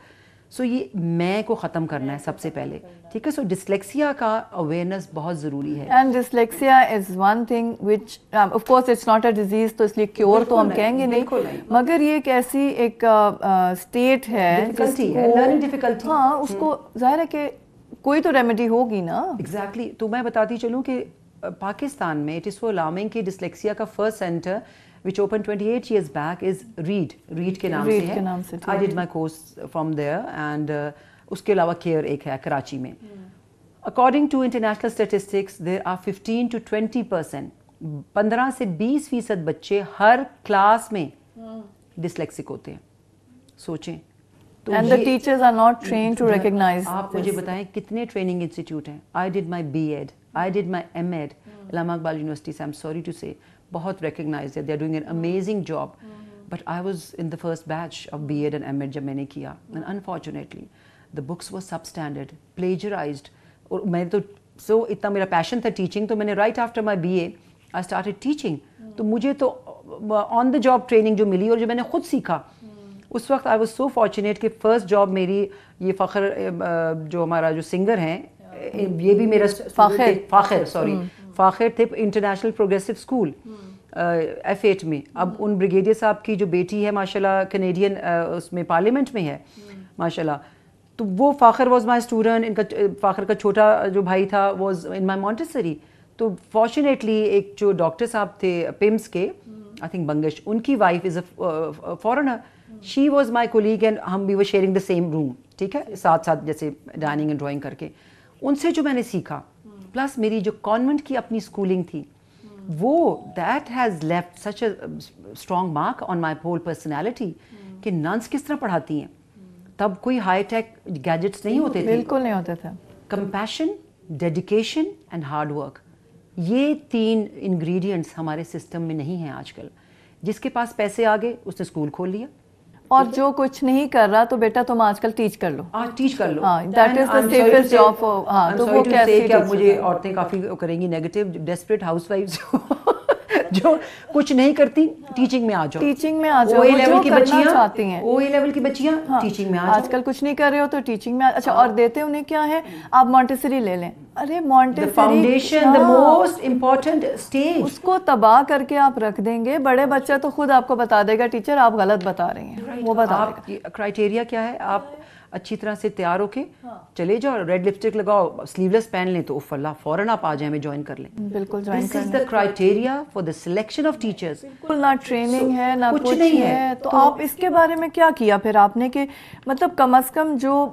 [SPEAKER 2] سو یہ میں کو ختم کرنا ہے سب سے پہلے, ٹھیک ہے. سو ڈسلیکسیا کا اویئرنیس بہت ضروری ہے.
[SPEAKER 1] And dyslexia is one thing which of course it's not a disease, تو اس لیے کیور تو ہم کہیں گے نہیں, مگر یہ ایک ایسی ایک اسٹیٹ ہے, ہاں, اس کو ظاہر ہے کہ کوئی تو ریمیڈی ہوگی نا.
[SPEAKER 2] ایگزیکٹلی. تو میں بتاتی چلوں کہ پاکستان میں اٹ از سو الارمنگ کہ ڈسلیکسیا کا first centre which opened 28 years back is Reed کے نام سے ہے. I did my course from there and اس کے علاوہ کیئر ایک ہے کراچی میں. According to international statistics there are 15 to 20%, 15 سے 20% بچے ہر کلاس میں ڈسلیکسک ہوتے ہیں. سوچیں.
[SPEAKER 1] And the teachers are not trained to recognize.
[SPEAKER 2] آپ مجھے بتائیں کتنے ٹریننگ انسٹیٹیوٹ ہیں. I did my B.Ed, I did my M.Ed, Allama Iqbal university سے, I'm sorry to say, بہت ریکگنائز ہے, they are doing an amazing job. But I was in the first batch of B.Ed and M.Ed جب میں نے کیا, and unfortunately the books was substandard, plagiarised. اور میں تو سو اتنا میرا پیشن تھا ٹیچنگ, تو میں نے right after my B.A I started teaching. تو مجھے تو آن دا جاب ٹریننگ جو ملی اور جو میں نے خود سیکھا اس وقت, آئی واز سو فارچونیٹ کہ فرسٹ جاب میری یہ فخر جو ہمارا جو سنگر ہیں, یہ بھی میرا فاخر تھے انٹرنیشنل پروگریسو اسکول F8 میں. اب ان بریگیڈیئر صاحب کی جو بیٹی ہے ماشاء اللہ کینیڈین اس میں پارلیمنٹ میں ہے ماشاء اللہ, تو وہ فاخر واز مائی اسٹوڈنٹ. ان کا فاخر کا چھوٹا جو بھائی تھا واز ان مائی مونٹیسری. تو فارچونیٹلی ایک جو ڈاکٹر صاحب تھے پیمس کے, آئی تھنک بنگش, ان کی wife is a foreigner, she was my colleague and ہم وی ور شیئرنگ دا سیم روم, ٹھیک ہے, ساتھ ساتھ جیسے ڈائننگ اینڈ ڈرائنگ کر کے. ان سے جو میں نے سیکھا, پلس میری جو کانوینٹ کی اپنی اسکولنگ تھی, وہ that has left such a strong mark on my whole personality کہ ننس کس طرح پڑھاتی ہیں. تب کوئی ہائی ٹیک گیجٹس نہیں ہوتے تھے,
[SPEAKER 1] بالکل نہیں ہوتے تھے.
[SPEAKER 2] Compassion, dedication and hard work, یہ 3 انگریڈینٹس ہمارے سسٹم میں نہیں ہیں آج کل. جس کے پاس پیسے آ گئے اس نے اسکول کھول لیا,
[SPEAKER 1] اور جو کچھ نہیں کر رہا تو بیٹا تم آج کل ٹیچ کر لو,
[SPEAKER 2] ٹیچ کر لو.
[SPEAKER 1] That is the safest job. ہاں, تو وہ کیسے
[SPEAKER 2] کہ مجھے عورتیں کافی کریں گی نیگیٹو, ڈیسپریٹ ہاؤس وائفز جو کچھ نہیں کرتی ٹیچنگ میں آ جاؤ,
[SPEAKER 1] ٹیچنگ میں آ جاؤ, وہ جو کرنا چاہتی ہیں,
[SPEAKER 2] او اے لیول کی بچیاں ٹیچنگ میں آ جاؤ.
[SPEAKER 1] آج کل کچھ نہیں کر رہے ہو تو ٹیچنگ میں. اچھا, اور دیتے انہیں کیا ہے, آپ مونٹیسری لے لیں. ارے Montessori
[SPEAKER 2] foundation, the most important stage,
[SPEAKER 1] اس کو تباہ کر کے آپ رکھ دیں گے. بڑے بچہ تو خود آپ کو بتا دے گا ٹیچر آپ غلط بتا رہی ہیں, وہ بتا دے گا.
[SPEAKER 2] کرائٹیریا کیا ہے, آپ اچھی طرح سے تیار ہو کے چلے جاؤ, ریڈ لپسٹک لگاؤ, سلیو لیس پہن لیں, تو اف اللہ فوراً آپ آ جائیں, ہمیں جوائن کر لیں.
[SPEAKER 1] بالکل join
[SPEAKER 2] this is the criteria for the selection of teachers.
[SPEAKER 1] بالکل نہ ٹریننگ ہے نہ کچھ نہیں ہے. تو آپ اس کے بارے میں کیا کیا پھر آپ نے, کہ مطلب کم از کم جو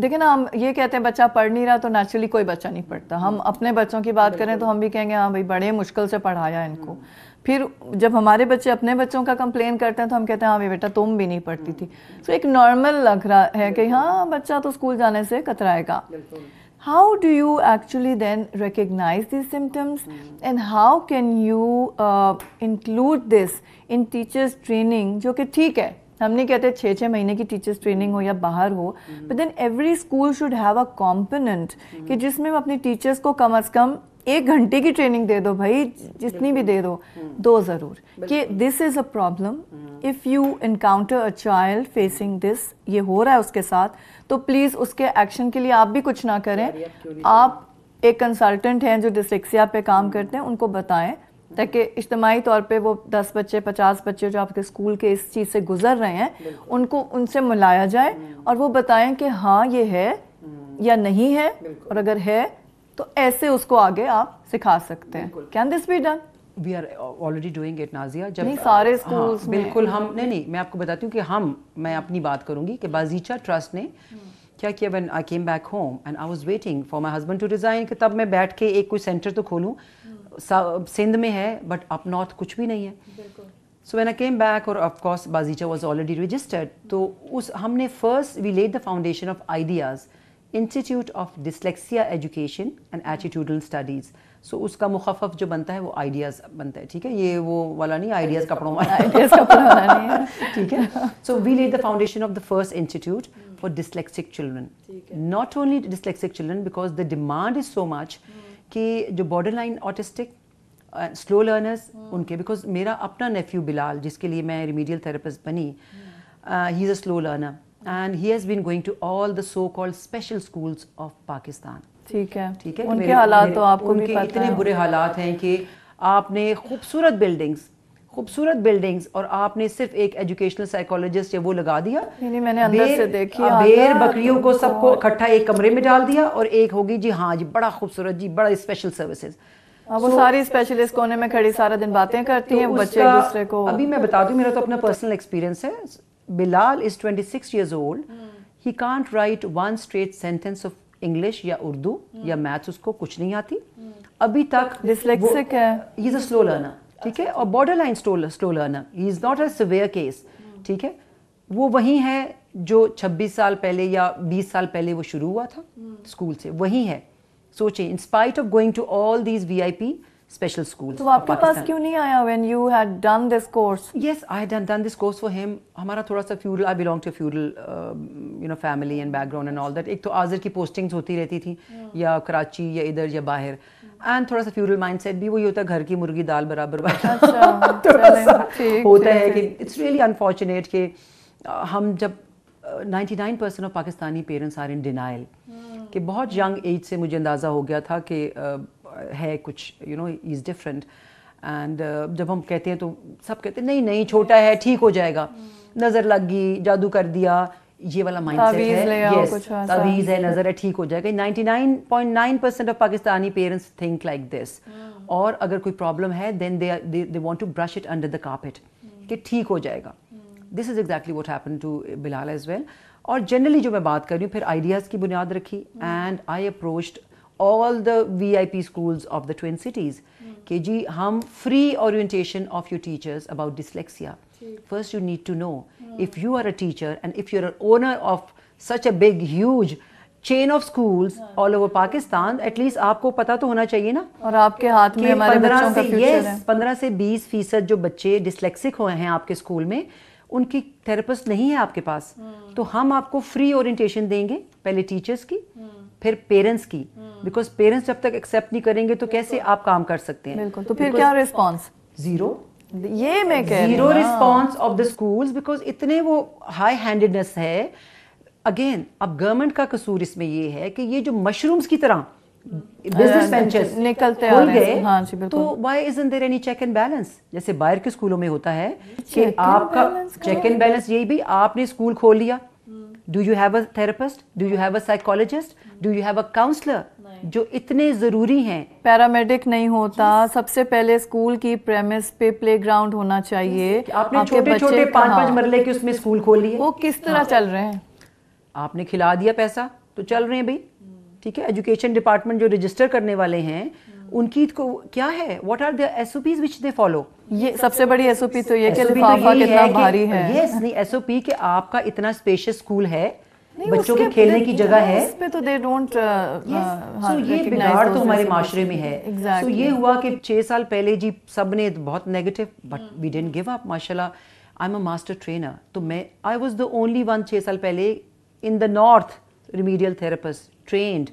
[SPEAKER 1] دیکھیں نا, ہم یہ کہتے ہیں بچہ پڑھ نہیں رہا, تو نیچرلی کوئی بچہ نہیں پڑھتا. ہم اپنے بچوں کی بات کریں تو ہم بھی کہیں گے ہاں بھائی بڑے مشکل سے پڑھایا ان کو. پھر جب ہمارے بچے اپنے بچوں کا کمپلین کرتے ہیں تو ہم کہتے ہیں ہاں بھائی بیٹا تم بھی نہیں پڑھتی تھی. سو ایک نارمل لگ رہا ہے کہ ہاں بچہ تو اسکول جانے سے کترائے گا. How do you actually then recognize these symptoms and how can you include this in teachers training, جو کہ ٹھیک ہے ہم نہیں کہتے 6 مہینے کی ٹیچرس ٹریننگ ہو یا باہر ہو, but then every school should have a component کہ جس میں اپنی ٹیچرس کو کم از کم 1 گھنٹے کی ٹریننگ دے دو بھائی, جتنی بھی دے دو, 2 ضرور, کہ this is a problem. If you encounter a child facing this, یہ ہو رہا ہے اس کے ساتھ, تو پلیز اس کے ایکشن کے لیے آپ بھی کچھ نہ کریں. آپ ایک کنسلٹنٹ ہیں جو ڈسلیکسیا پہ کام کرتے ہیں, ان کو بتائیں تاکہ اجتماعی طور پہ وہ 10 بچے 50 بچے جو آپ کے اسکول کے اس چیز سے گزر رہے ہیں ان کو ان سے ملایا جائے اور وہ بتائیں کہ ہاں یہ ہے یا نہیں ہے, اور اگر ہے تو ایسے اس کو آگے آپ سکھا سکتے ہیں. Can this be done?
[SPEAKER 2] We are already doing it Nazia. جب
[SPEAKER 1] نہیں سارے اسکولس
[SPEAKER 2] بالکل ہم نہیں, میں آپ کو بتاتی ہوں کہ میں اپنی بات کروں گی کہ بازیچہ ٹرسٹ نے کیا کیا when I came back home and I was waiting for my husband to resign کہ تب میں بیٹھ کے ایک کوئی سینٹر تو کھولوں. سندھ میں ہے بٹ اپ نارتھ کچھ بھی نہیں ہے. So when I came back, اور of course بازیچہ was already registered, تو ہم نے first we laid the foundation of ideas, Institute of Dyslexia Education and Attitudinal Studies. So اس کا مخفف جو بنتا ہے وہ آئیڈیاز بنتا ہے. ٹھیک ہے, یہ وہ والا نہیں آئیڈیاز کپڑوں والا,
[SPEAKER 1] آئیڈیاز کپڑوں والا نہیں ہے.
[SPEAKER 2] ٹھیک ہے. So we laid the foundation of the first institute for dyslexic children. Not only dyslexic children, because the demand is so much کہ جو border line autistic, سلو لرنرز ان کے, بیکاز میرا اپنا نیفیو بلال جس کے لیے میں ریمیڈیل تھراپسٹ بنی, he is a slow learner and he has been going to all the so called special schools of Pakistan.
[SPEAKER 1] ٹھیک ہے,
[SPEAKER 2] ٹھیک ہے,
[SPEAKER 1] ان کے حالات تو آپ کو بھی پتہ ہے.
[SPEAKER 2] اتنے برے حالات ہیں کہ آپ نے خوبصورت بلڈنگز اور آپ نے صرف ایک ایجوکیشنل سائیکولوجسٹ یا وہ لگا دیا,
[SPEAKER 1] میں نے اندر سے دیکھی
[SPEAKER 2] بھیڑ بکریوں کو سب کو اکٹھا ایک کمرے میں ڈال دیا, اور ایک ہوگی جی ہاں جی بڑا خوبصورت جی بڑا اسپیشل سروسز.
[SPEAKER 1] وہ ساری اسپیشلسٹ کونے میں کھڑی سارا دن باتیں کرتی ہیں, بچے ایک دوسرے کو.
[SPEAKER 2] ابھی میں بتا دوں, میرا تو اپنا پرسنل ایکسپیرینس ہے. بلال از 26 years old. He can't write one straight sentence of English یا اردو یا میتھس, اس کو کچھ نہیں آتی ابھی تک.
[SPEAKER 1] ڈسلیکسک ہے.
[SPEAKER 2] He is a slow learner. ٹھیک ہے, اور border line slow learner. He is not a severe case. ٹھیک ہے, وہ وہی ہے جو 26 سال پہلے یا 20 سال پہلے وہ شروع ہوا تھا اسکول سے, وہی ہے. سوچیں, in spite of going to all these VIP special schools.
[SPEAKER 1] تو آپ کے پاس کیوں نہیں آیا when you had done this course?
[SPEAKER 2] Yes, I had done this course for him. ہمارا تھوڑا سا feudal, I belong to a feudal family and background and all that. ایک تو آذر کی postings ہوتی رہتی تھی یا کراچی یا ادھر یا باہر, and تھوڑا سا feudal mindset بھی وہی ہوتا ہے, گھر کی مرغی دال برابر تھوڑا سا ہوتا ہے کہ it's really unfortunate کہ ہم جب 99% of Pakistani parents are in denial. کہ بہت ینگ ایج سے مجھے اندازہ ہو گیا تھا کہ ہے کچھ از ڈفرینٹ, اینڈ جب ہم کہتے ہیں تو سب کہتے ہیں نہیں چھوٹا ہے ٹھیک ہو جائے گا, نظر لگ گئی جادو کر دیا, یہ والا مائنڈ سیٹ ہے, تعویذ ہے, نظر ہے, ٹھیک ہو جائے گا. 99.9% of Pakistani parents think like this, اور اگر کوئی پرابلم ہے then they want to brush it under the carpet کہ ٹھیک ہو جائے گا. This is exactly what happen to Bilal as well. اور جنرلی جو میں بات کر رہی ہوں, پھر آئیڈیاز کی بنیاد رکھی, and I approached all the VIP schools of the Twin Cities کہ جی ہم free orientation of your teachers about dyslexia. First you need to know if you are a teacher and if you're an owner of such a big huge chain of schools all over Pakistan, at least آپ کو پتا تو ہونا چاہیے نا.
[SPEAKER 1] اور آپ کے ہاتھ میں ہمارے بچوں کا فیوچر ہے.
[SPEAKER 2] 15 سے 20% جو بچے ڈسلیکسک ہوئے ہیں آپ کے اسکول میں, ان کی تھراپسٹ نہیں ہے آپ کے پاس, تو ہم آپ کو فری اورینٹیشن دیں گے, پہلے ٹیچرس کی پھر پیرنٹس کی, بیکاز پیرنٹس جب تک ایکسیپٹ نہیں کریں گے تو کیسے آپ کام کر سکتے ہیں.
[SPEAKER 1] بالکل. تو پھر کیا ریسپانس؟
[SPEAKER 2] زیرو.
[SPEAKER 1] یہ میں کہہ رہی ہوں,
[SPEAKER 2] zero response of the schools, because اتنے وہ ہائی ہینڈیڈنس ہے. اگین اب گورنمنٹ کا قصور اس میں یہ ہے کہ یہ جو مشرومز کی طرح بزنس وینچرز
[SPEAKER 1] نکلتے
[SPEAKER 2] کھل گئے,
[SPEAKER 1] تو
[SPEAKER 2] why isn't there any check and balance, جیسے باہر کے اسکولوں میں ہوتا ہے کہ آپ کا چیک اینڈ بیلنس یہی بھی, آپ نے اسکول کھول لیا, do you have a therapist, do you have a psychologist, do you have a counsellor, جو اتنے ضروری ہیں.
[SPEAKER 1] پیرامیڈک نہیں ہوتا, سب سے پہلے اسکول کی پریمس پہ پلے گراؤنڈ ہونا چاہیے.
[SPEAKER 2] آپ نے چھوٹے چھوٹے 5-5 مرلے کے اس میں اسکول کھول لیے,
[SPEAKER 1] وہ کس طرح چل رہے ہیں؟
[SPEAKER 2] آپ نے کھلا دیا پیسہ تو چل رہے ہیں بھائی. ٹھیک ہے, ایجوکیشن ڈپارٹمنٹ جو رجسٹر کرنے والے ہیں ان کی کو کیا ہے, what are their SOPs which they follow.
[SPEAKER 1] یہ سب سے بڑی SOP تو یہ کہ لفافہ کتنا بھاری ہے.
[SPEAKER 2] یس, نہیں SOP کہ آپ کا اتنا اسپیشیس اسکول ہے, بچوں کے کھیلنے کی جگہ ہے,
[SPEAKER 1] اس پہ تو دے ڈونٹ.
[SPEAKER 2] سو یہ بگاڑ تو ہمارے معاشرے میں ہے. سو یہ ہوا کہ 6 سال پہلے جی سب نے بہت negative, but we didn't give up. ماشاء اللہ I am a master trainer, تو میں I was the only one 6 سال پہلے in the north remedial therapist trained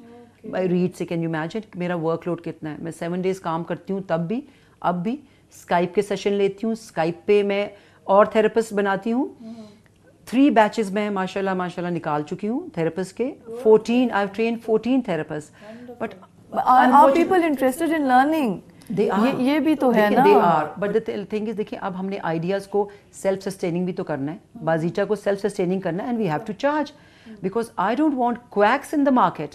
[SPEAKER 2] by ریڈ سے. کین یو امیجن میرا ورک لوڈ کتنا ہے. میں 7 days کام کرتی ہوں, تب بھی اب بھی اسکائپ کے سیشن لیتی ہوں, اسکائپ پہ میں اور تھراپسٹ بناتی ہوں. 3 batches میں ماشاء اللہ نکال چکی ہوں تھراپسٹ کے. 14 I have trained 14 therapists. But
[SPEAKER 1] are people interested in learning? یہ بھی تو ہے نا.
[SPEAKER 2] They are, but the thing is دیکھیں اب ہم نے آئیڈیاز کو سیلف سسٹیننگ بھی تو کرنا ہے, بازیچہ کو سیلف سسٹیننگ کرنا ہے, and we have to charge. Because I don't want quacks in the market.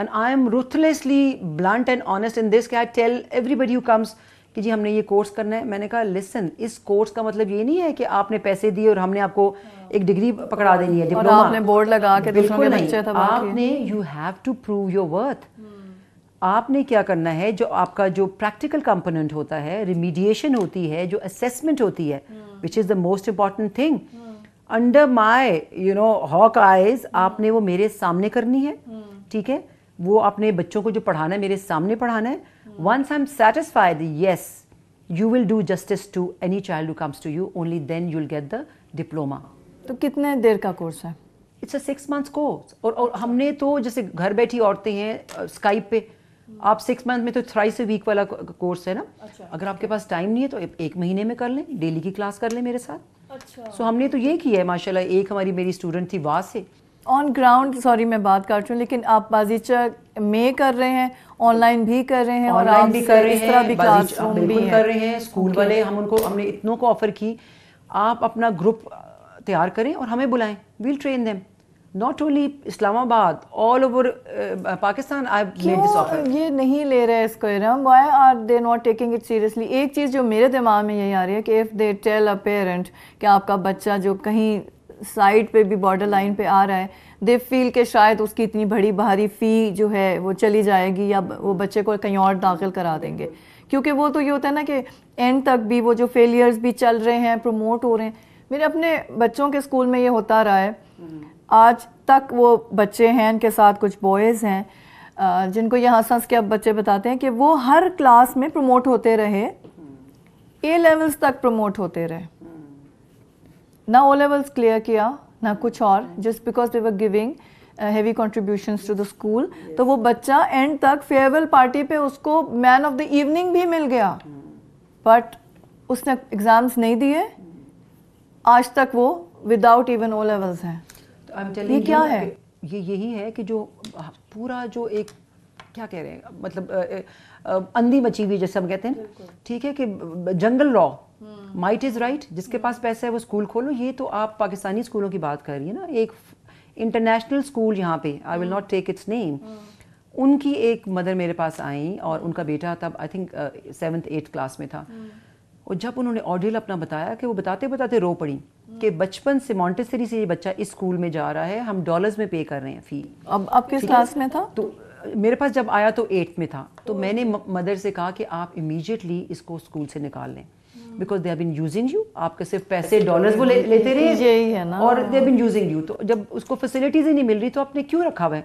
[SPEAKER 2] And I am ruthlessly blunt and honest in this. I tell everybody who comes کہ جی ہم نے یہ کورس کرنا ہے. میں نے کہا لسن, اس کورس کا مطلب یہ نہیں ہے کہ آپ نے پیسے دیے اور ہم نے آپ کو ایک ڈگری پکڑا دینی ہے, ڈپلوما.
[SPEAKER 1] اور آپ نے بورڈ لگا کے دوسروں کے بچے تباہ کیے.
[SPEAKER 2] آپ نے you have to prove your worth. آپ نے کیا کرنا ہے, جو آپ کا جو پریکٹیکل کمپوننٹ ہوتا ہے, ریمیڈیشن ہوتی ہے, جو اسیسمنٹ ہوتی ہے, which is the most important thing, under my hawk eyes, آپ نے وہ میرے سامنے کرنی ہے. ٹھیک ہے, وہ اپنے بچوں کو جو پڑھانا ہے میرے سامنے پڑھانا ہے. Once I am satisfied yes you will do justice to any child who comes to you, only then you will get the diploma.
[SPEAKER 1] تو کتنے دیر کا کورس ہے؟
[SPEAKER 2] It's a 6 months course. اور ہم نے تو جیسے گھر بیٹھی عورتیں ہیں اسکائپ پہ, آپ 6 months میں تو thrice a week والا کورس ہے نا. اگر آپ کے پاس ٹائم نہیں ہے تو 1 مہینے میں کر لیں, ڈیلی کی کلاس کر لیں میرے ساتھ. سو ہم نے تو یہ کیا ہے ماشاء اللہ. ایک ہماری میری اسٹوڈنٹ تھی واس سے.
[SPEAKER 1] آن گراؤنڈ, سوری میں بات کر رہی ہوں, لیکن آپ بازیچہ میں کر رہے ہیں, آن لائن بھی کر رہے ہیں,
[SPEAKER 2] آن لائن بھی کر رہے
[SPEAKER 1] اس طرح
[SPEAKER 2] ہیں,
[SPEAKER 1] بھی کلاس روم بھی
[SPEAKER 2] بالکل کر رہے ہیں. اسکول والے ہم نے اتنوں کو آفر کی, آپ اپنا گروپ تیار کریں اور ہمیں بلائیں, we'll train them. Not only Islamabad, all over Pakistan.
[SPEAKER 1] یہ نہیں لے رہے اس کو um, why are they not taking it seriously. ایک چیز جو میرے دماغ میں یہی آ رہی ہے کہ if they tell a parent کہ آپ کا بچہ جو کہیں سائڈ پہ بھی بارڈر لائن پہ آ رہا ہے, دے فیل کہ شاید اس کی اتنی بڑی بھاری فی جو ہے وہ چلی جائے گی, یا وہ بچے کو کہیں اور داخل کرا دیں گے. کیونکہ وہ تو یہ ہوتا ہے نا کہ اینڈ تک بھی وہ جو فیلیئرز بھی چل رہے ہیں, پروموٹ ہو رہے ہیں. میرے اپنے بچوں کے اسکول میں یہ ہوتا رہا ہے آج تک. وہ بچے ہیں, ان کے ساتھ کچھ بوائز ہیں جن کو یہ ہنس کے اب بچے بتاتے ہیں کہ وہ ہر کلاس میں پروموٹ ہوتے رہے, اے لیولز تک پروموٹ ہوتے رہے, نہ او لیولز کلیئر کیا نہ کچھ اور, just because they were giving heavy contributions to the school. تو وہ بچہ اینڈ تک فیئر ویل پارٹی پہ اس کو مین آف دا ایوننگ بھی مل گیا, بٹ اس نے ایگزامس نہیں دیے, آج تک وہ وداؤٹ ایون او لیولز ہیں. یہ کیا ہے؟
[SPEAKER 2] یہ یہی ہے کہ جو پورا جو ایک کیا کہہ رہے ہیں, مطلب اندھی مچی ہوئی جیسے ہم کہتے ہیں, ٹھیک ہے, کہ جنگل را, مائٹ از رائٹ, جس کے پاس پیسہ ہے وہ اسکول کھولو. یہ تو آپ پاکستانی اسکولوں کی بات کر رہی ہیں نا. ایک انٹرنیشنل اسکول یہاں پہ, آئی ول ناٹ ٹیک اٹس نیم, ان کی ایک مدر میرے پاس آئیں اور ان کا بیٹا تب I think 7th 8th class میں تھا. اور جب انہوں نے آڈیل اپنا بتایا کہ وہ بتاتے بتاتے رو پڑی کہ بچپن سے مونٹیسری سے یہ بچہ اس اسکول میں جا رہا ہے, ہم ڈالرز میں پے کر رہے ہیں فی.
[SPEAKER 1] اب کس کلاس میں تھا؟
[SPEAKER 2] تو میرے پاس جب آیا تو 8th میں تھا. تو میں نے مدر سے کہا کہ آپ امیجیٹلی اس کو اسکول سے نکال لیں, because they have been using you. آپ کے صرف پیسے ڈالرز وہ لیتے رہے,
[SPEAKER 1] یہی ہے نا,
[SPEAKER 2] اور they have been using you. تو جب اس کو فیسلٹیز ہی نہیں مل رہی تو آپ نے کیوں رکھا ہوا ہے.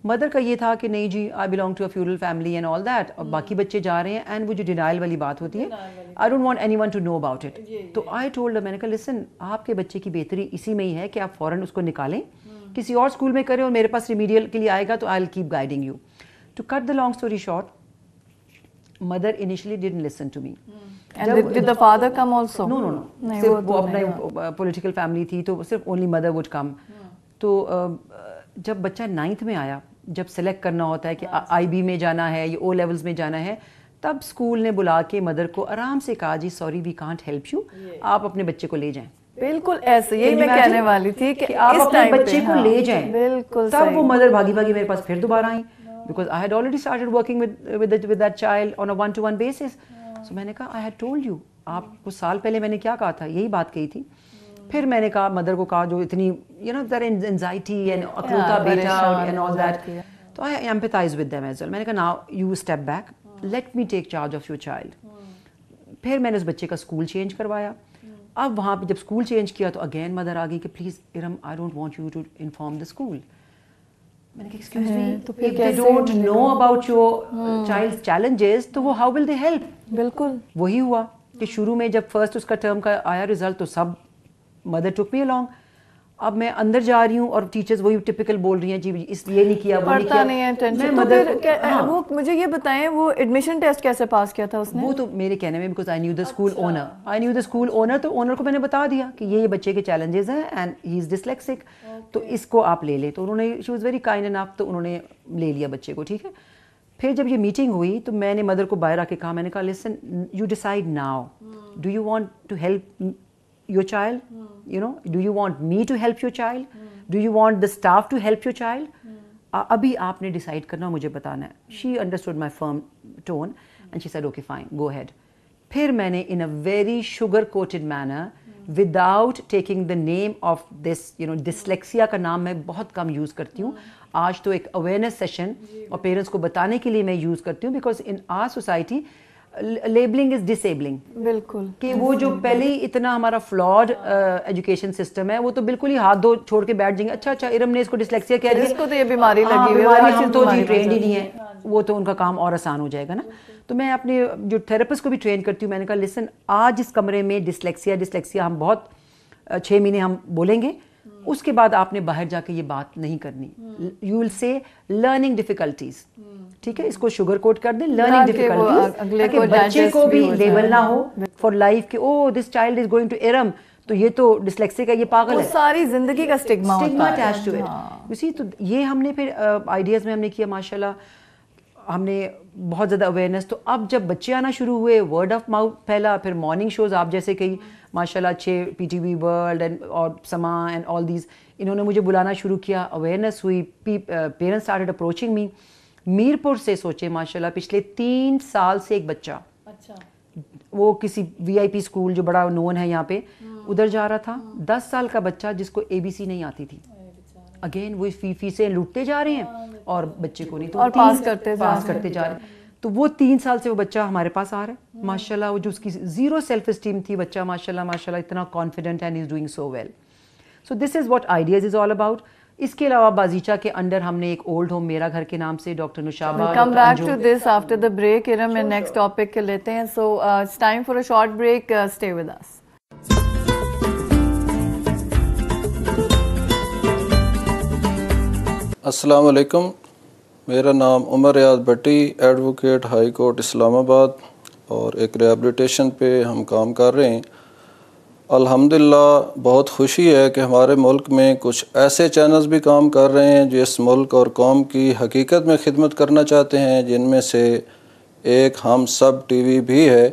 [SPEAKER 2] مدر کا یہ تھا کہ نہیں جی, I belong to a feudal family and all that, اور باقی بچے جا رہے ہیں. اینڈ وہ جو ڈینائل والی بات ہوتی ہے, I don't want anyone to know about it. تو آئی ٹولڈ, میں نے کہا لسن, آپ کے بچے کی بہتری اسی میں ہی ہے کہ آپ فوراً اس کو نکالیں, کسی اور اسکول میں کریں, اور میرے پاس ریمیڈیل کے لیے آئے گا تو I will keep guiding you. To cut the long story short, mother initially didn't listen to me.
[SPEAKER 1] Did the father come also?
[SPEAKER 2] No. صرف وہ اپنا پولیٹیکل فیملی تھی تو صرف اونلی مدر وڈ کم. تو جب بچہ 9th میں آیا, جب سلیکٹ کرنا ہوتا ہے کہ آئی بی میں جانا ہے یا او لیولز میں جانا ہے, تب اسکول نے بلا کے مدر کو آرام سے کہا جی sorry we can't help you, آپ اپنے بچے کو لے جائیں.
[SPEAKER 1] بالکل ایسے یہی میں کہنے والی تھی کہ
[SPEAKER 2] آپ اپنے بچے کو لے جائیں.
[SPEAKER 1] بالکل
[SPEAKER 2] تب وہ مدر بھاگی میرے پاس پھر دوبارہ آئیں, because I had already started working with that child on a 1-to-1 basis. So میں نے کہا آئی ہیڈ ٹولڈ یو, آپ کو سال پہلے میں نے کیا کہا تھا, یہی بات کہی تھی. پھر میں نے کہا مدر کو کہا جو اتنی دیٹ اینزائٹی اینڈ اکلوتا بیٹا اینڈ آل دیٹ, تو I empathise with them as well. میں نے کہا now you step back, let me take charge of your child. پھر میں نے اس بچے کا اسکول چینج کروایا. اب وہاں پہ جب اسکول چینج کیا تو اگین مدر آ گئی کہ please um I don't want you to inform the school. میں نے کہا excuse me, if they don't know about your child challenges تو وہ ہاؤ ول دے ہیلپ.
[SPEAKER 1] بالکل
[SPEAKER 2] وہی ہوا کہ شروع میں جب فرسٹ اس کا ٹرم کا آیا رزلٹ تو سب مدر ٹک می along. اب میں اندر جا رہی ہوں اور ٹیچرز وہی ٹپیکل بول رہی ہیں جی اس لیے نہیں کیا, وہ نہیں کیا.
[SPEAKER 1] وہ مجھے یہ بتائیں وہ ایڈمیشن ٹیسٹ کیسے پاس کیا تھا اس نے؟
[SPEAKER 2] وہ تو میرے کہنے میں because I knew the school owner, تو اونر کو میں نے بتا دیا کہ یہ بچے کے چیلنجز ہیں اینڈ ہی از ڈسلیکسک, تو اس کو آپ لے لیں. تو انہوں نے, شی واز ویری کائنڈ انف, تو انہوں نے لے لیا بچے کو. ٹھیک ہے. پھر جب یہ میٹنگ ہوئی تو میں نے مدر کو باہر آ کے کہا, میں نے کہا listen you decide now, do you want to help your child, do you want me to help your child, do you want the staff to help your child, abhi aapne decide karna, mujhe batana hai. She understood my firm tone and she said okay fine, go ahead. پھر میں نے in a very sugar coated manner without taking the name of this, dyslexia کا نام میں بہت کم use کرتی ہوں. آج تو ایک اویئرنیس سیشن اور پیرنٹس کو بتانے کے لیے میں یوز کرتی ہوں, because in our society labelling is disabling.
[SPEAKER 1] بالکل,
[SPEAKER 2] کہ وہ جو پہلے ہی اتنا ہمارا فلاڈ ایجوکیشن سسٹم ہے, وہ تو بالکل ہی ہاتھ دھو چھوڑ کے بیٹھ جائیں گے, اچھا ارم نے اس کو ڈسلیکسیا کہہ دیا,
[SPEAKER 1] اس کو تو یہ بیماری لگی ہوئی ہے,
[SPEAKER 2] ہم تو جی ٹرینڈ ہی نہیں ہے, وہ تو ان کا کام اور آسان ہو جائے گا نا. تو میں اپنے جو تھراپسٹ کو بھی ٹرین کرتی ہوں, میں نے کہا لسن, آج اس کمرے میں ڈسلیکسیا ہم بہت 6 مہینے ہم بولیں گے, اس کے بعد آپ نے باہر جا کے یہ بات نہیں کرنی. یو ول سے لرننگ ڈیفیکلٹیز, ٹھیک ہے, اس کو شوگر کوٹ کر دیں, لرننگ ڈیفیکلٹیز, تاکہ بچے کو بھی لیبل نہ ہو فار لائف کہ oh this child is going to um, تو یہ تو ڈسلیکسیا کا یہ پاگل ہے,
[SPEAKER 1] ساری زندگی کا اسٹگما
[SPEAKER 2] اٹیچ ٹو اٹ. اسی تو یہ ہم نے پھر آئیڈیاز میں ہم نے کیا, ماشاء اللہ ہم نے بہت زیادہ اویئرنیس. تو اب جب بچے آنا شروع ہوئے, ورڈ آف ماؤتھ پھیلا, پھر مارننگ شوز آپ جیسے کئی ماشاء اللہ 6 PTV ورلڈ اینڈ اور سما اینڈ آل دیز, انہوں نے مجھے بلانا شروع کیا, اویئرنیس ہوئی, parents started approaching me. Mirpur سے سوچے ماشاء اللہ پچھلے 3 سال سے ایک بچہ, وہ کسی VIP اسکول جو بڑا نون ہے یہاں پہ, ادھر جا رہا تھا, 10 سال کا بچہ جس کو ABC نہیں آتی تھی, اگین وہ فیسیں لوٹتے جا رہے ہیں اور بچے کو نہیں, تو
[SPEAKER 1] اور پاس کرتے
[SPEAKER 2] جا رہے ہیں. تو وہ 3 سال سے وہ بچہ ہمارے پاس آ رہا ہے ماشاء اللہ, وہ جو اس کی 0 سیلف اسٹیم تھی, بچہ ماشاء اللہ اتنا confident and is doing so well. So this is what Ideas is all about. اس کے علاوہ بازیچہ کے انڈر ہم نے ایک اولڈ ہوم میرا گھر کے نام سے doctor Nishaba,
[SPEAKER 1] come back to this after the break. Um میں نیکسٹ ٹاپک کے لیتے ہیں, so it's time for a short break, stay with us.
[SPEAKER 4] السلام علیکم, میرا نام Umar Riaz Bhatti, advocate high court Islamabad, اور ایک ریہیبلیٹیشن پہ ہم کام کر رہے ہیں. الحمدللہ بہت خوشی ہے کہ ہمارے ملک میں کچھ ایسے چینلز بھی کام کر رہے ہیں جو اس ملک اور قوم کی حقیقت میں خدمت کرنا چاہتے ہیں, جن میں سے ایک ہم سب TV بھی ہے.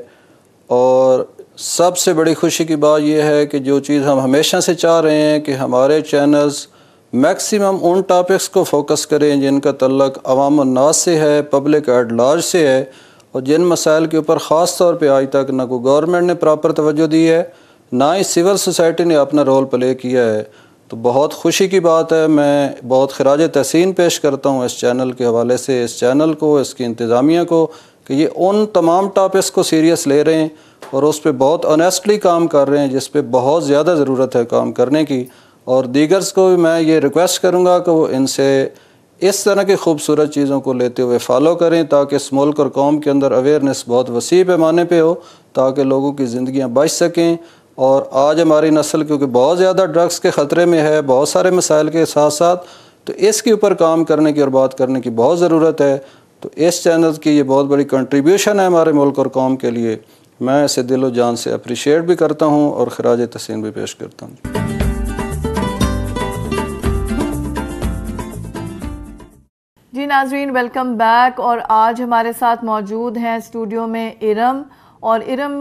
[SPEAKER 4] اور سب سے بڑی خوشی کی بات یہ ہے کہ جو چیز ہم ہمیشہ سے چاہ رہے ہیں کہ ہمارے چینلز میکسیمم ان ٹاپکس کو فوکس کریں جن کا تعلق عوام الناس سے ہے, پبلک ایٹ لارج سے ہے, اور جن مسائل کے اوپر خاص طور پہ آج تک نہ کوئی گورنمنٹ نے پراپر توجہ دی ہے, نہ ہی سول سوسائٹی نے اپنا رول پلے کیا ہے. تو بہت خوشی کی بات ہے, میں بہت خراج تحسین پیش کرتا ہوں اس چینل کے حوالے سے, اس چینل کو, اس کی انتظامیہ کو, کہ یہ ان تمام ٹاپکس کو سیریس لے رہے ہیں اور اس پہ بہت آنیسٹلی کام کر رہے ہیں جس پہ بہت زیادہ ضرورت ہے کام کرنے کی. اور دیگرز کو بھی میں یہ ریکویسٹ کروں گا کہ وہ ان سے اس طرح کی خوبصورت چیزوں کو لیتے ہوئے فالو کریں, تاکہ اس ملک اور قوم کے اندر اویئرنیس بہت وسیع پیمانے پہ ہو, تاکہ لوگوں کی زندگیاں بچ سکیں. اور آج ہماری نسل کیونکہ بہت زیادہ ڈرگس کے خطرے میں ہے, بہت سارے مسائل کے ساتھ ساتھ, تو اس کے اوپر کام کرنے کی اور بات کرنے کی بہت ضرورت ہے. تو اس چینل کی یہ بہت بڑی کنٹریبیوشن ہے ہمارے ملک اور قوم کے لیے. میں اسے دل و جان سے اپریشیٹ بھی کرتا ہوں اور خراج تحسین بھی پیش کرتا ہوں.
[SPEAKER 1] جی ناظرین, ویلکم بیک. اور آج ہمارے ساتھ موجود ہیں اسٹوڈیو میں ارم, اور ارم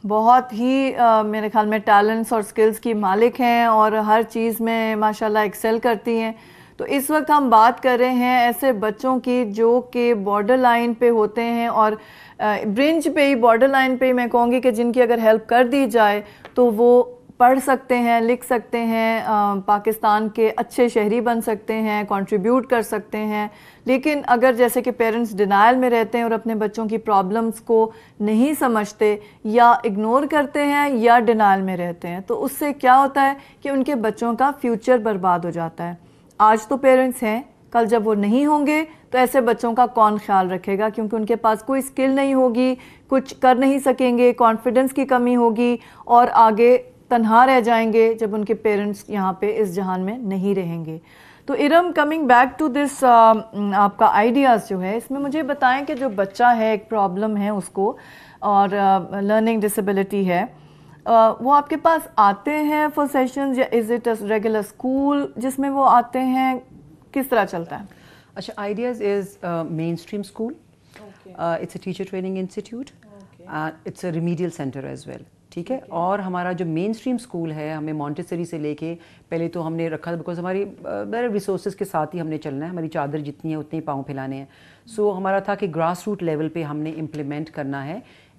[SPEAKER 1] بہت ہی میرے خیال میں ٹیلنٹس اور سکلز کی مالک ہیں اور ہر چیز میں ماشاءاللہ ایکسل کرتی ہیں. تو اس وقت ہم بات کر رہے ہیں ایسے بچوں کی جو کہ بارڈر لائن پہ ہوتے ہیں, اور برنج پہ ہی, بارڈر لائن پہ ہی میں کہوں گی کہ جن کی اگر ہیلپ کر دی جائے تو وہ پڑھ سکتے ہیں, لکھ سکتے ہیں, پاکستان کے اچھے شہری بن سکتے ہیں, کنٹریبیوٹ کر سکتے ہیں. لیکن اگر جیسے کہ پیرنٹس ڈینائل میں رہتے ہیں اور اپنے بچوں کی پرابلمس کو نہیں سمجھتے یا اگنور کرتے ہیں یا ڈینائل میں رہتے ہیں, تو اس سے کیا ہوتا ہے کہ ان کے بچوں کا فیوچر برباد ہو جاتا ہے. آج تو پیرنٹس ہیں, کل جب وہ نہیں ہوں گے تو ایسے بچوں کا کون خیال رکھے گا, کیونکہ ان کے پاس کوئی اسکل نہیں ہوگی, کچھ کر نہیں سکیں گے, کانفیڈنس کی کمی ہوگی, اور آگے تنہا رہ جائیں گے جب ان کے پیرنٹس یہاں پہ اس جہان میں نہیں رہیں گے. تو um, coming back to this, آپ کا آئیڈیاز جو ہے اس میں مجھے بتائیں کہ جو بچہ ہے, ایک پرابلم ہے اس کو اور لرننگ ڈسیبلٹی ہے, وہ آپ کے پاس آتے ہیں فار سیشنز یا is it a regular school جس میں وہ آتے ہیں, کس طرح چلتا ہے؟
[SPEAKER 2] اچھا, IDEAS is mainstream school, it's a teacher training institute, it's a remedial centre as well. ٹھیک ہے, اور ہمارا جو مین اسٹریم اسکول ہے, ہمیں مونٹیسری سے لے کے پہلے تو ہم نے رکھا بیکاز ہماری ریسورسز کے ساتھ ہی ہم نے چلنا ہے, ہماری چادر جتنی ہے اتنے ہی پاؤں پھیلانے ہیں. سو ہمارا تھا کہ گراس روٹ لیول پہ ہم نے امپلیمنٹ کرنا ہے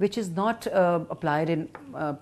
[SPEAKER 2] which is not applied in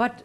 [SPEAKER 2] but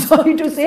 [SPEAKER 2] Sorry to say.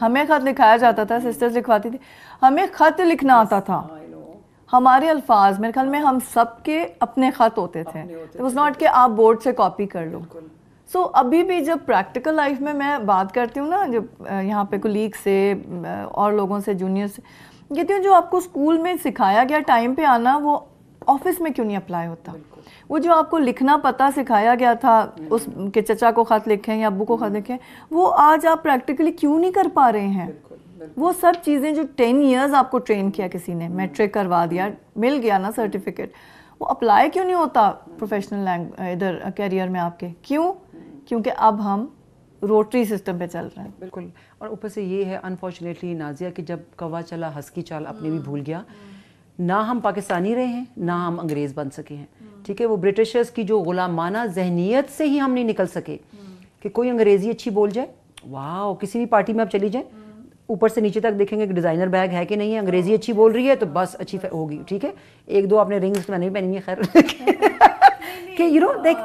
[SPEAKER 1] ہمیں خط لکھایا جاتا تھا, سسٹرز لکھواتی تھی, ہمیں خط لکھنا آتا تھا, ہمارے الفاظ, میرے خیال میں ہم سب کے اپنے خط ہوتے تھے. اٹ واز ناٹ کہ آپ بورڈ سے کاپی کر لو. سو ابھی بھی جب پریکٹیکل لائف میں بات کرتی ہوں نا, جب یہاں پہ کولیگ سے اور لوگوں سے, جونیئر سے, کہتی ہوں جو آپ کو اسکول میں سکھایا گیا ٹائم پہ آنا, وہ آفس میں کیوں نہیں اپلائی ہوتا. وہ جو آپ کو لکھنا پتہ سکھایا گیا تھا, اس کے چچا کو خط لکھیں یا ابو کو خط لکھیں, وہ آج آپ پریکٹیکلی کیوں نہیں کر پا رہے ہیں. وہ سب چیزیں جو 10 ایئرز آپ کو ٹرین کیا کسی نے, میٹرک کروا دیا, مل گیا نا سرٹیفکیٹ, وہ اپلائی کیوں نہیں ہوتا پروفیشنل ادھر کیریئر میں آپ کے. کیوں؟ کیونکہ اب ہم روٹری سسٹم پہ چل رہے ہیں.
[SPEAKER 2] بالکل. اور اوپر سے یہ ہے انفارچونیٹلی نازیہ کہ جب کوا چلا ہنس کی چال اپنے بھی بھول گیا, نہ ہم پاکستانی رہے ہیں نہ ہم انگریز بن سکے ہیں. ٹھیک ہے, وہ برٹشرز کی جو غلامانہ ذہنیت سے ہی ہم نہیں نکل سکے کہ کوئی انگریزی اچھی بول جائے, واو, کسی بھی پارٹی میں آپ چلی جائیں اوپر سے نیچے تک دیکھیں گے کہ ڈیزائنر بیگ ہے کہ نہیں ہے, انگریزی اچھی بول رہی ہے تو بس اچھی ہوگی. ٹھیک ہے, ایک دو آپ نے رنگس میں نہیں پہنی ہے خیر, کہ یو نو دیکھ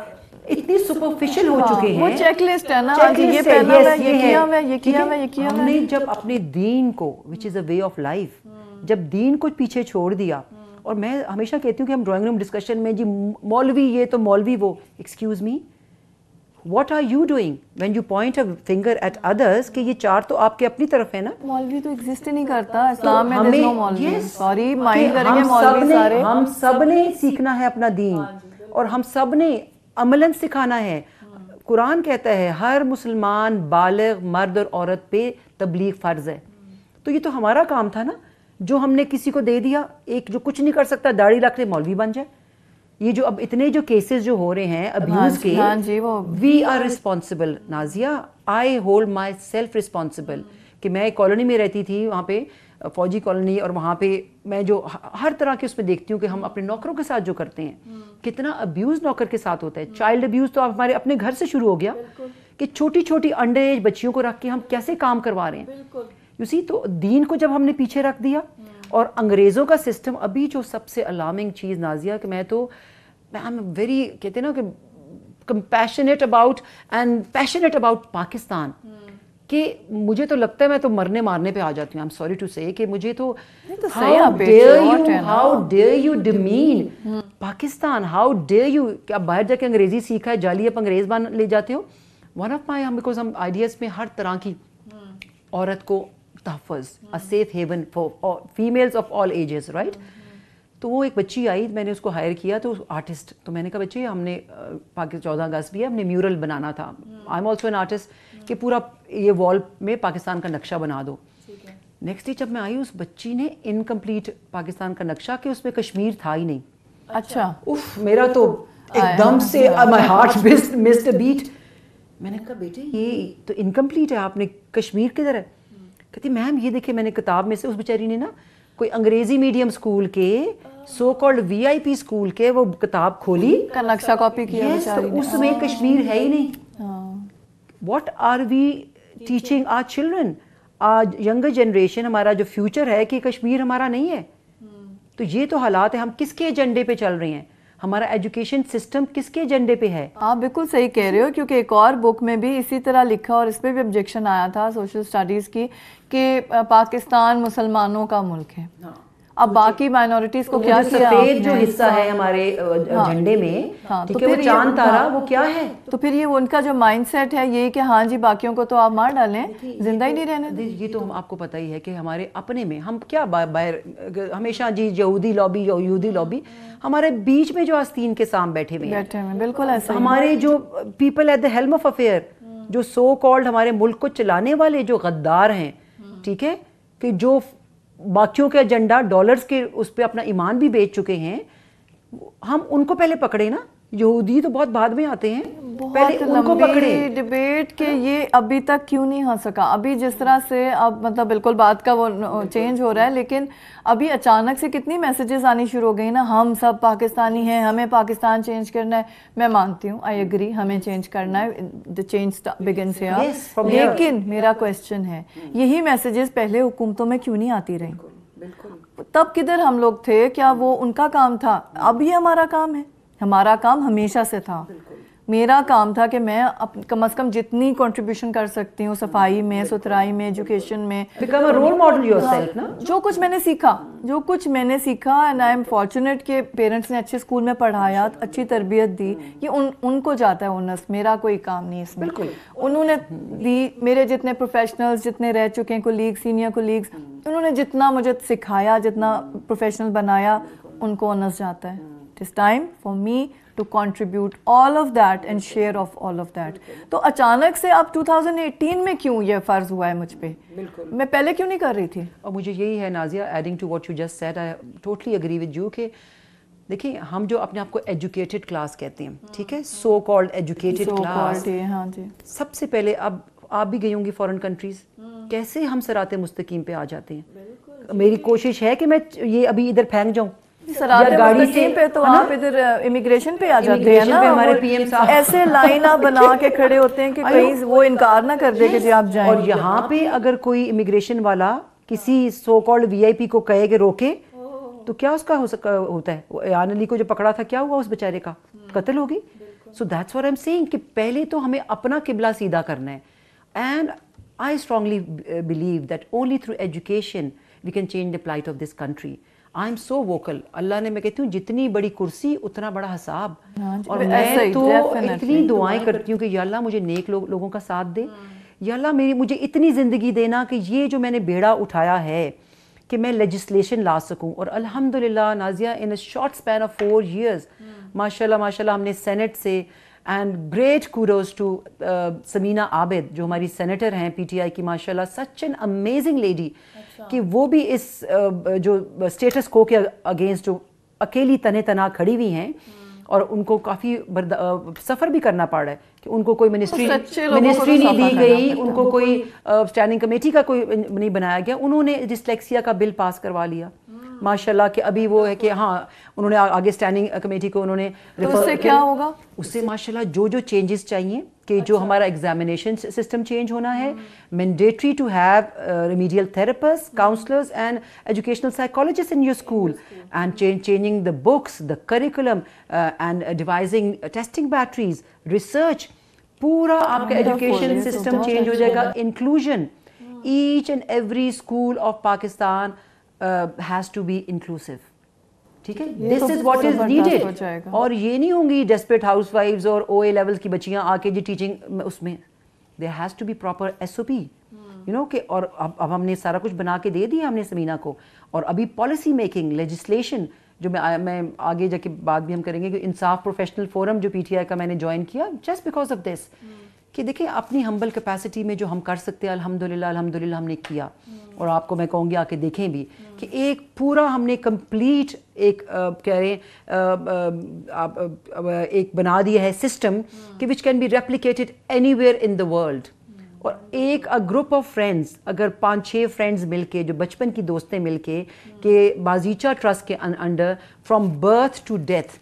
[SPEAKER 2] اتنی سپرفیشل ہو چکے ہیں.
[SPEAKER 1] وہ چیک لسٹ ہے نا, یہ پہنا ہوا ہے, یہ کیا ہوا ہے, یہ کیا ہوا ہے, یہ کیا ہوا ہے.
[SPEAKER 2] ہم نے جب اپنے دین کو وچ از اے وے آف لائف, جب دین کو پیچھے چھوڑ دیا, اور میں ہمیشہ کہتی ہوں کہ ہم ڈرائنگ روم ڈسکشن میں جی مولوی یہ تو مولوی وہ, excuse me, what are you doing when you point a finger at others کہ یہ چار تو آپ کے اپنی طرف ہے نا.
[SPEAKER 1] مولوی تو ایگزسٹ ہی نہیں کرتا اسلام میں, there's no مولوی. سوری مائنڈ کریں گے مولوی سارے.
[SPEAKER 2] ہم سب نے سیکھنا ہے اپنا دین, اور ہم سب نے عملاً سکھانا ہے. قرآن کہتا ہے ہر مسلمان بالغ مرد اور عورت پہ تبلیغ فرض ہے. تو یہ تو ہمارا کام تھا نا, جو ہم نے کسی کو دے دیا, ایک جو کچھ نہیں کر سکتا داڑھی رکھ لے مولوی بن جائے. یہ جو اب اتنے جو کیسز جو ہو رہے ہیں ابیوز کے, we are responsible. Nazia, I hold myself responsible کہ میں ایک کالونی میں رہتی تھی, وہاں پہ فوجی کالونی, اور وہاں پہ میں جو ہر طرح کے اس میں دیکھتی ہوں کہ ہم اپنے نوکروں کے ساتھ جو کرتے ہیں, کتنا ابیوز نوکر کے ساتھ ہوتا ہے. چائلڈ ابیوز تو ہمارے اپنے گھر سے شروع ہو گیا کہ چھوٹی چھوٹی انڈر ایج بچیوں کو رکھ کے ہم کیسے کام کروا رہے ہیں. یو سی, تو دین کو جب ہم نے پیچھے رکھ دیا, اور انگریزوں کا سسٹم ابھی جو سب سے الارمنگ چیز نازیہ, کہ میں ایم ویری, کہتے ہیں نا کہ کمپیشنیٹ اباؤٹ پاکستان, کہ مجھے تو لگتا ہے میں تو مرنے مارنے پہ آ جاتی ہوں. آئی ایم سوری ٹو سے کہ مجھے تو how dare you Damon Pakistan, how dare you, کہ آپ باہر جا کے انگریزی سیکھا ہے, جعلی آپ انگریز بن لے جاتے ہو. ون آف مائی, بیکاز ہم آئیڈیاز میں ہر طرح کی عورت کو تحفظ, a safe haven for females of all ages, right? تو وہ ایک بچی آئی, میں نے اس کو ہائر کیا, تو آرٹسٹ, تو میں نے کہا بچے ہم نے 14 اگست بھی ہے, ہم نے میورل بنانا تھا, I am also an artist, کہ پورا یہ وال میں پاکستان کا نقشہ بنا دو. نیکسٹ ڈے جب میں آئی, اس بچی نے انکمپلیٹ پاکستان کا نقشہ, کہ اس میں کشمیر تھا ہی نہیں.
[SPEAKER 1] اچھا,
[SPEAKER 2] اف, میرا تو ایک دم سے my heart missed a beat. میں نے کہا بیٹے یہ تو انکمپلیٹ ہے, آپ نے کشمیر کدھر ہے؟ کہتی میم یہ دیکھیں, میں نے کتاب میں سے, اس بیچاری نے نا کوئی انگریزی میڈیم اسکول کے سو کالڈ وی آئی پی اسکول کے وہ کتاب کھولی,
[SPEAKER 1] کا نقشہ کاپی کیا,
[SPEAKER 2] اس میں کشمیر ہے ہی نہیں. What are we teaching our children, آج ینگر جنریشن, ہمارا جو فیوچر ہے, کہ کشمیر ہمارا نہیں ہے. تو یہ تو حالات ہیں, ہم کس کے ایجنڈے پہ چل رہے ہیں, ہمارا ایجوکیشن سسٹم کس کے ایجنڈے پہ ہے.
[SPEAKER 1] آپ بالکل صحیح کہہ رہے ہو, کیونکہ ایک اور بک میں بھی اسی طرح لکھا, اور اس پہ بھی آبجیکشن آیا تھا سوشل اسٹڈیز کی, کہ پاکستان مسلمانوں کا ملک ہے. اب باقی مائنورٹیز کو کیا کیا,
[SPEAKER 2] سفید جو حصہ ہے ہمارے جھنڈے میں, ٹھیک ہے, وہ چاند تارا, وہ کیا ہے.
[SPEAKER 1] تو پھر یہ ان کا جو مائنڈ سیٹ ہے یہ کہ ہاں جی باقیوں کو تو آپ مار ڈالیں, زندہ ہی نہیں رہنے.
[SPEAKER 2] یہ تو آپ کو پتہ ہی ہے کہ ہمارے اپنے میں ہم کیا باہر ہمیشہ جی یہودی لابی, یہودی لابی, ہمارے بیچ میں جو آستین کے سام بیٹھے ہوئے ہیں,
[SPEAKER 1] بالکل ایسا.
[SPEAKER 2] ہمارے جو people at the helm of affair, جو سو کالڈ ہمارے ملک کو چلانے والے جو غدار ہیں, ٹھیک ہے, کہ جو باقیوں کے ایجنڈا ڈالرز کے اس پہ اپنا ایمان بھی بیچ چکے ہیں, ہم ان کو پہلے پکڑے نا. یہودی تو بہت بعد میں آتے ہیں, پہلے ان کو پکڑے.
[SPEAKER 1] ڈیبیٹ کہ یہ ابھی تک کیوں نہیں ہو سکا, ابھی جس طرح سے اب مطلب بالکل بات کا وہ چینج ہو رہا ہے, لیکن ابھی اچانک سے کتنی میسیجز آنی شروع ہو گئی نا, ہم سب پاکستانی ہیں, ہمیں پاکستان چینج کرنا ہے. میں مانتی ہوں, آئی ایگری, ہمیں چینج کرنا ہے, the change begins here. لیکن میرا کویسچن ہے, یہی میسیجز پہلے حکومتوں میں کیوں نہیں آتی رہی؟ تب کدھر ہم لوگ تھے؟ کیا وہ ان کا کام تھا؟ اب یہ ہمارا کام ہے. ہمارا کام ہمیشہ سے تھا. میرا کام تھا کہ میں کم از کم جتنی کنٹریبیوشن کر سکتی ہوں صفائی میں, ستھرائی میں, ایجوکیشن میں,
[SPEAKER 2] become a role model yourself نا,
[SPEAKER 1] جو کچھ میں نے سیکھا اینڈ آئی ایم فارچونیٹ کہ پیرنٹس نے اچھے اسکول میں پڑھایا, اچھی تربیت دی, یہ ان کو جاتا ہے اونس, میرا کوئی کام نہیں اس میں. بالکل انہوں نے دی, میرے جتنے پروفیشنلز جتنے رہ چکے ہیں کولیگز, سینئر کولیگز, انہوں نے جتنا مجھے سکھایا, جتنا پروفیشنل بنایا, ان کو اونس جاتا ہے. It's time for me to contribute all of that and share of all of that. تو اچانک سے اب 2018 میں کیوں یہ فرض ہوا ہے مجھ پہ؟ میں پہلے کیوں نہیں کر رہی تھی؟
[SPEAKER 2] اور مجھے یہی ہے Nazia, adding to what you just said, I totally agree with you کہ دیکھیں ہم جو اپنے آپ کو ایجوکیٹڈ کلاس کہتے ہیں, ٹھیک ہے, سو کالڈ ایجوکیٹڈ کلاس, سب سے پہلے اب آپ بھی گئی ہوں گی فورن کنٹریز, کیسے ہم صراط مستقیم پہ آ جاتے ہیں. میری کوشش ہے کہ میں یہ ابھی ادھر پھینک جاؤں
[SPEAKER 1] گاڑی پہ, تو آپ ادھر امیگریشن پہ آ جاتے ہیں نا,
[SPEAKER 2] ہمارے پی ایم صاحب
[SPEAKER 1] ایسے لائن آپ بنا کے کھڑے ہوتے ہیں کہ کہیں وہ انکار نہ کر دے کہ جی آپ جائیں.
[SPEAKER 2] اور یہاں پہ اگر کوئی امیگریشن والا کسی سو کالڈ وی آئی پی کو کہے کہ روکے, تو کیا اس کا ہوتا ہے؟ ایان علی کو جو پکڑا تھا کیا ہوا اس بیچارے کا؟ قتل ہوگی. So that's what I am seeing کہ پہلے تو ہمیں اپنا قبلہ سیدھا کرنا ہے. And I strongly believe that only through education we can change the plight of this country. I am so vocal. اللہ نے, میں کہتی ہوں جتنی بڑی کرسی اتنا بڑا حساب. اور میں تو اتنی دعائیں کرتی ہوں کہ یا اللہ مجھے نیک لوگوں کا ساتھ دے, یا اللہ مجھے اتنی زندگی دینا کہ یہ جو میں نے بیڑا اٹھایا ہے کہ میں لیجسلیشن لا سکوں. اور الحمدللہ Nazia in a short span of 4 years ماشاءاللہ ہم نے سینٹ سے, and great kudos to Samina Abid جو ہماری سینیٹر ہیں پی ٹی آئی کی, ماشاءاللہ سچ این امیزنگ لیڈی, کہ وہ بھی اس جو اسٹیٹس کو کے اگینسٹ جو اکیلی تنہا کھڑی ہوئی ہیں, اور ان کو کافی سفر بھی کرنا پڑ رہا ہے کہ ان کو کوئی منسٹری نہیں دی گئی, ان کو کوئی اسٹینڈنگ کمیٹی کا کوئی نہیں بنایا گیا. انہوں نے ڈسلیکسیا کا بل پاس کروا لیا ماشاءاللہ, کہ ابھی وہ ہے کہ ہاں انہوں نے آگے اسٹینڈنگ کمیٹی کو انہوں نے,
[SPEAKER 1] اس سے کیا ہوگا؟
[SPEAKER 2] اس سے ماشاءاللہ جو چینجز چاہیے کہ جو ہمارا ایگزامینیشن سسٹم چینج ہونا ہے, mandatory to have remedial therapist, counsellors and educational psychologist in your school, and changing the books, the curriculum, and devising testing batteries, research, پورا آپ کا ایجوکیشن سسٹم چینج ہو جائے گا. Inclusion, each and every school of Pakistan has to be inclusive. ٹھیک ہے, this is what is needed. اور یہ نہیں ہوں گی desperate housewives اور OA لیول کی بچیاں آ کے جی ٹیچنگ, اس میں there has to be proper SOP, you know, کہ اور اب ہم نے سارا کچھ بنا کے دے دیا ہم نے سمینہ کو. اور ابھی پالیسی میکنگ, لیجسلیشن جو میں آگے جا کے بات بھی ہم کریں گے کہ انصاف پروفیشنل فورم جو پی ٹی آئی کا میں نے جوائن کیا جسٹ بیکاز آف دس, کہ دیکھیں اپنی ہمبل کیپیسٹی میں جو ہم کر سکتے ہیں الحمدللہ ہم نے کیا. اور آپ کو میں کہوں گی آ کے دیکھیں بھی کہ ایک پورا ہم نے کمپلیٹ ایک کہہ رہے ایک بنا دیا ہے سسٹم کہ which can be replicated anywhere in the world. اور ایک گروپ آف فرینڈز, اگر 5-6 فرینڈز مل کے, جو بچپن کی دوستیں مل کے, کہ بازیچہ ٹرسٹ کے under from birth to death,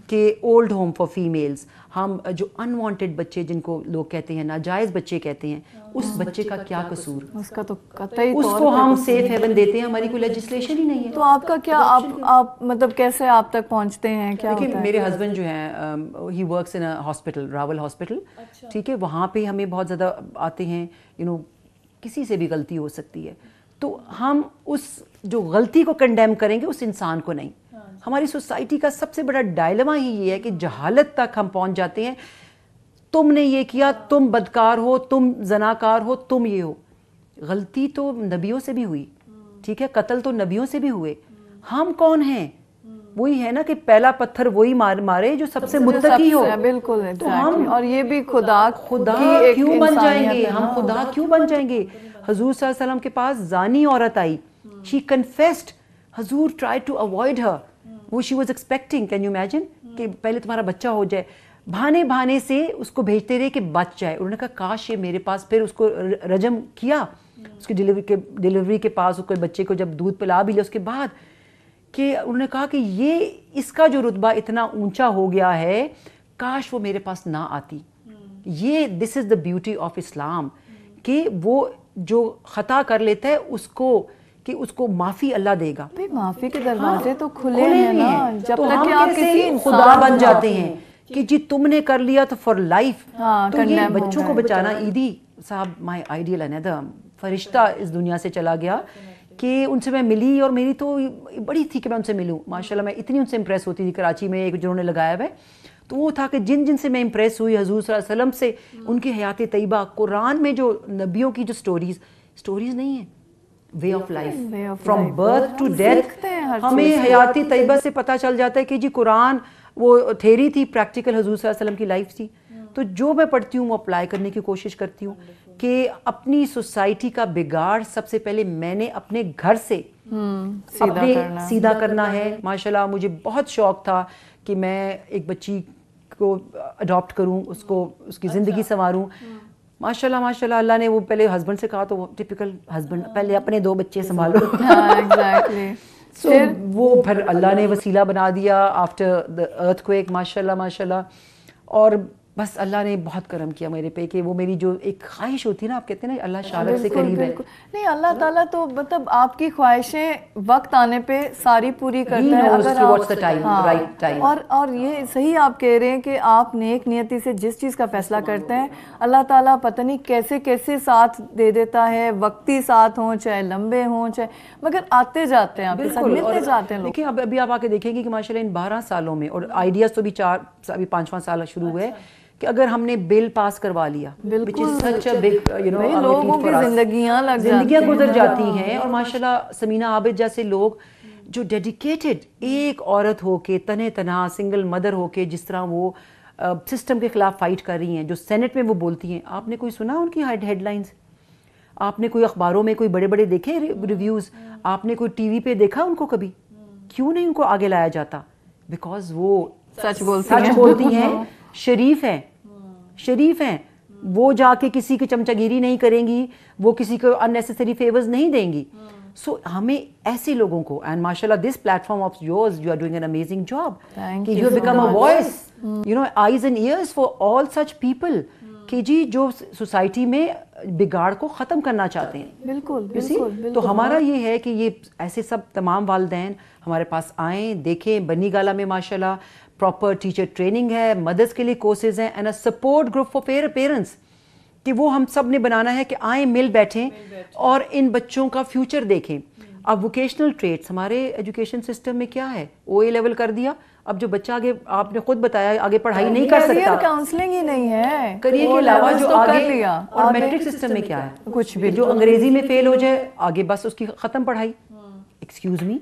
[SPEAKER 2] کہ اولڈ ہوم فار فیمیلز, ہم جو انوانٹیڈ بچے جن کو لوگ کہتے ہیں ناجائز بچے کہتے ہیں, اس بچے کا کیا قصور,
[SPEAKER 1] اس کا تو قطعی
[SPEAKER 2] اس کو ہم سیف ہیون دیتے ہیں, ہماری کوئی لیجسلیشن ہی نہیں ہے.
[SPEAKER 1] تو آپ کا کیا, آپ مطلب کیسے آپ تک پہنچتے ہیں, کیا ہوتا ہے؟
[SPEAKER 2] میرے ہسبینڈ جو ہیں he works in hospital, Rawal hospital, ٹھیک ہے, وہاں پہ ہمیں بہت زیادہ آتے ہیں, یو نو کسی سے بھی غلطی ہو سکتی ہے, تو ہم اس جو غلطی کو کنڈیم کریں گے اس انسان کو نہیں. ہماری سوسائٹی کا سب سے بڑا ڈائلما ہی یہ ہے کہ جہالت تک ہم پہنچ جاتے ہیں, تم نے یہ کیا, تم بدکار ہو, تم زناکار ہو, تم یہ ہو. غلطی تو نبیوں سے بھی ہوئی, ٹھیک ہے, قتل تو نبیوں سے بھی ہوئے. ہم کون ہیں؟ وہی ہے نا کہ پہلا پتھر وہی مارے جو سب سے متقی ہو.
[SPEAKER 1] بالکل, اور یہ بھی خدا
[SPEAKER 2] کیوں بن جائیں گے, ہم خدا کیوں بن جائیں گے؟ حضور صلی اللہ علیہ وسلم کے پاس زانی عورت آئی, she confessed, حضور tried to avoid her, وہ she was expecting, can you imagine, کہ پہلے تمہارا بچہ ہو جائے, بہانے سے اس کو بھیجتے رہے کہ بچ جائے. انہوں نے کہا کاش یہ میرے پاس, پھر اس کو رجم کیا, اس کی ڈیلیوری کے پاس اس کو بچے کو جب دودھ پلا بھی لیا اس کے بعد, کہ انہوں نے کہا کہ یہ اس کا جو رتبہ اتنا اونچا ہو گیا ہے, کاش وہ میرے پاس نہ آتی. یہ دس از دا بیوٹی آف اسلام, کہ وہ جو خطا کر لیتا ہے اس کو کہ اس کو معافی اللہ دے گا.
[SPEAKER 1] معافی کے دروازے تو کھلے ہیں نا, جب
[SPEAKER 2] تو
[SPEAKER 1] تک
[SPEAKER 2] ہم
[SPEAKER 1] کہ آپ
[SPEAKER 2] کیسے
[SPEAKER 1] کسی
[SPEAKER 2] خدا بن جاتے ہیں کہ جی تم نے کر لیا تو فار لائف. تو یہ
[SPEAKER 1] condemn
[SPEAKER 2] بچوں کو بچانا. عیدی صاحب مائی آئیڈیل another فرشتہ اس دنیا سے چلا گیا کہ ان سے میں ملی, اور میری تو بڑی تھی کہ میں ان سے ملوں. ماشاءاللہ میں اتنی ان سے امپریس ہوتی تھی. کراچی میں ایک جنہوں نے لگایا ہوا ہے, تو وہ تھا کہ جن سے میں امپریس ہوئی حضور صلی اللہ علیہ وسلم سے, ان کی حیات طیبہ, قرآن میں جو نبیوں کی جو سٹوریز نہیں ہیں, way of life from birth to death. ہمیں حیات طیبہ سے پتہ چل جاتا ہے کہ جی قرآن وہ تھیری تھی, پریکٹیکل حضور صلی اللہ علیہ وسلم کی لائف تھی. تو جو میں پڑھتی ہوں وہ اپلائی کرنے کی کوشش کرتی ہوں کہ اپنی سوسائٹی کا بگاڑ سب سے پہلے میں نے اپنے گھر سے اپنے سیدھا کرنا ہے. ماشاءاللہ مجھے بہت شوق تھا کہ میں ایک بچی کو اڈاپٹ کروں, اس کو اس کی زندگی سنواروں. ماشاءاللہ اللہ نے وہ پہلے ہسبینڈ سے کہا تو وہ ٹپیکل ہسبینڈ, پہلے اپنے 2 بچے سنبھالو. سو وہ پھر اللہ نے وسیلہ بنا دیا آفٹر دا ارتھ کویک. ماشاءاللہ. اور بس اللہ نے بہت کرم کیا میرے پہ کہ وہ میری جو ایک خواہش ہوتی ہے نا, آپ کہتے ہیں نا اللہ شارک سے قریب ہے.
[SPEAKER 1] نہیں, اللہ تعالیٰ تو مطلب آپ کی خواہشیں وقت آنے پہ ساری پوری کرتا ہے اگر اور یہ صحیح آپ کہہ رہے ہیں کہ آپ نیک نیتی سے جس چیز کا فیصلہ کرتے ہیں اللہ تعالیٰ پتہ نہیں کیسے کیسے ساتھ دے دیتا ہے. وقتی ساتھ ہوں چاہے لمبے ہوں چاہے, مگر آتے جاتے ہیں آپ کے ساتھ, ملتے جاتے ہیں.
[SPEAKER 2] دیکھیں ابھی آپ آ کے دیکھیں گے کہ ماشاءاللہ ان 12 سالوں میں, اور آئیڈیاز تو بھی 5واں سال شروع ہوئے, کہ اگر ہم نے بل پاس کروا لیا,
[SPEAKER 1] لوگوں کی
[SPEAKER 2] زندگیاں گزر جاتی ہیں. اور ماشاءاللہ سمینہ عابد جیسے لوگ جو ڈیڈیکیٹڈ, ایک عورت ہو کے تنہ تنہا سنگل مدر ہو کے جس طرح وہ سسٹم کے خلاف فائٹ کر رہی ہیں, جو سینٹ میں وہ بولتی ہیں. آپ نے کوئی سنا ان کی ہیڈ لائنز؟ آپ نے کوئی اخباروں میں کوئی بڑے بڑے دیکھے ریویوز؟ آپ نے کوئی ٹی وی پہ دیکھا ان کو کبھی؟ کیوں نہیں ان کو آگے لایا جاتا؟ بیکاز وہ سچ بولتی ہیں, شریف ہیں. وہ جا کے کسی کی چمچہ گیری نہیں کریں گی, وہ کسی کو unnecessary favors نہیں دیں گی. سو ہمیں ایسے لوگوں کو, اینڈ ماشاءاللہ this platform of yours, you are doing an amazing job, کہ you have become a voice, you know, eyes and ears for all such people, کہ جی جو سوسائٹی میں بگاڑ کو ختم کرنا چاہتے ہیں.
[SPEAKER 1] بالکل.
[SPEAKER 2] تو ہمارا یہ ہے کہ یہ ایسے سب تمام والدین ہمارے پاس آئیں, دیکھیں. بنی گالا میں ماشاءاللہ پراپر ٹیچر ٹریننگ ہے, مدرس کے لیے کورسز ہیں, and a support group for parents, کہ وہ ہم سب نے بنانا ہے کہ آئیں مل بیٹھیں اور ان بچوں کا فیوچر دیکھیں. اب ووکیشنل ٹریڈس ہمارے ایجوکیشن سسٹم میں کیا ہے, OA لیول کر دیا. اب جو بچہ آگے, آپ نے خود بتایا, آگے پڑھائی نہیں کر سکتا,
[SPEAKER 1] کاؤنسلنگ ہی نہیں ہے,
[SPEAKER 2] کریئر کے علاوہ جو آگے. اور میٹرک سسٹم میں کیا ہے,
[SPEAKER 1] کچھ بھی
[SPEAKER 2] جو انگریزی میں فیل ہو جائے آگے بس اس کی ختم پڑھائی. ایکسکیوز می,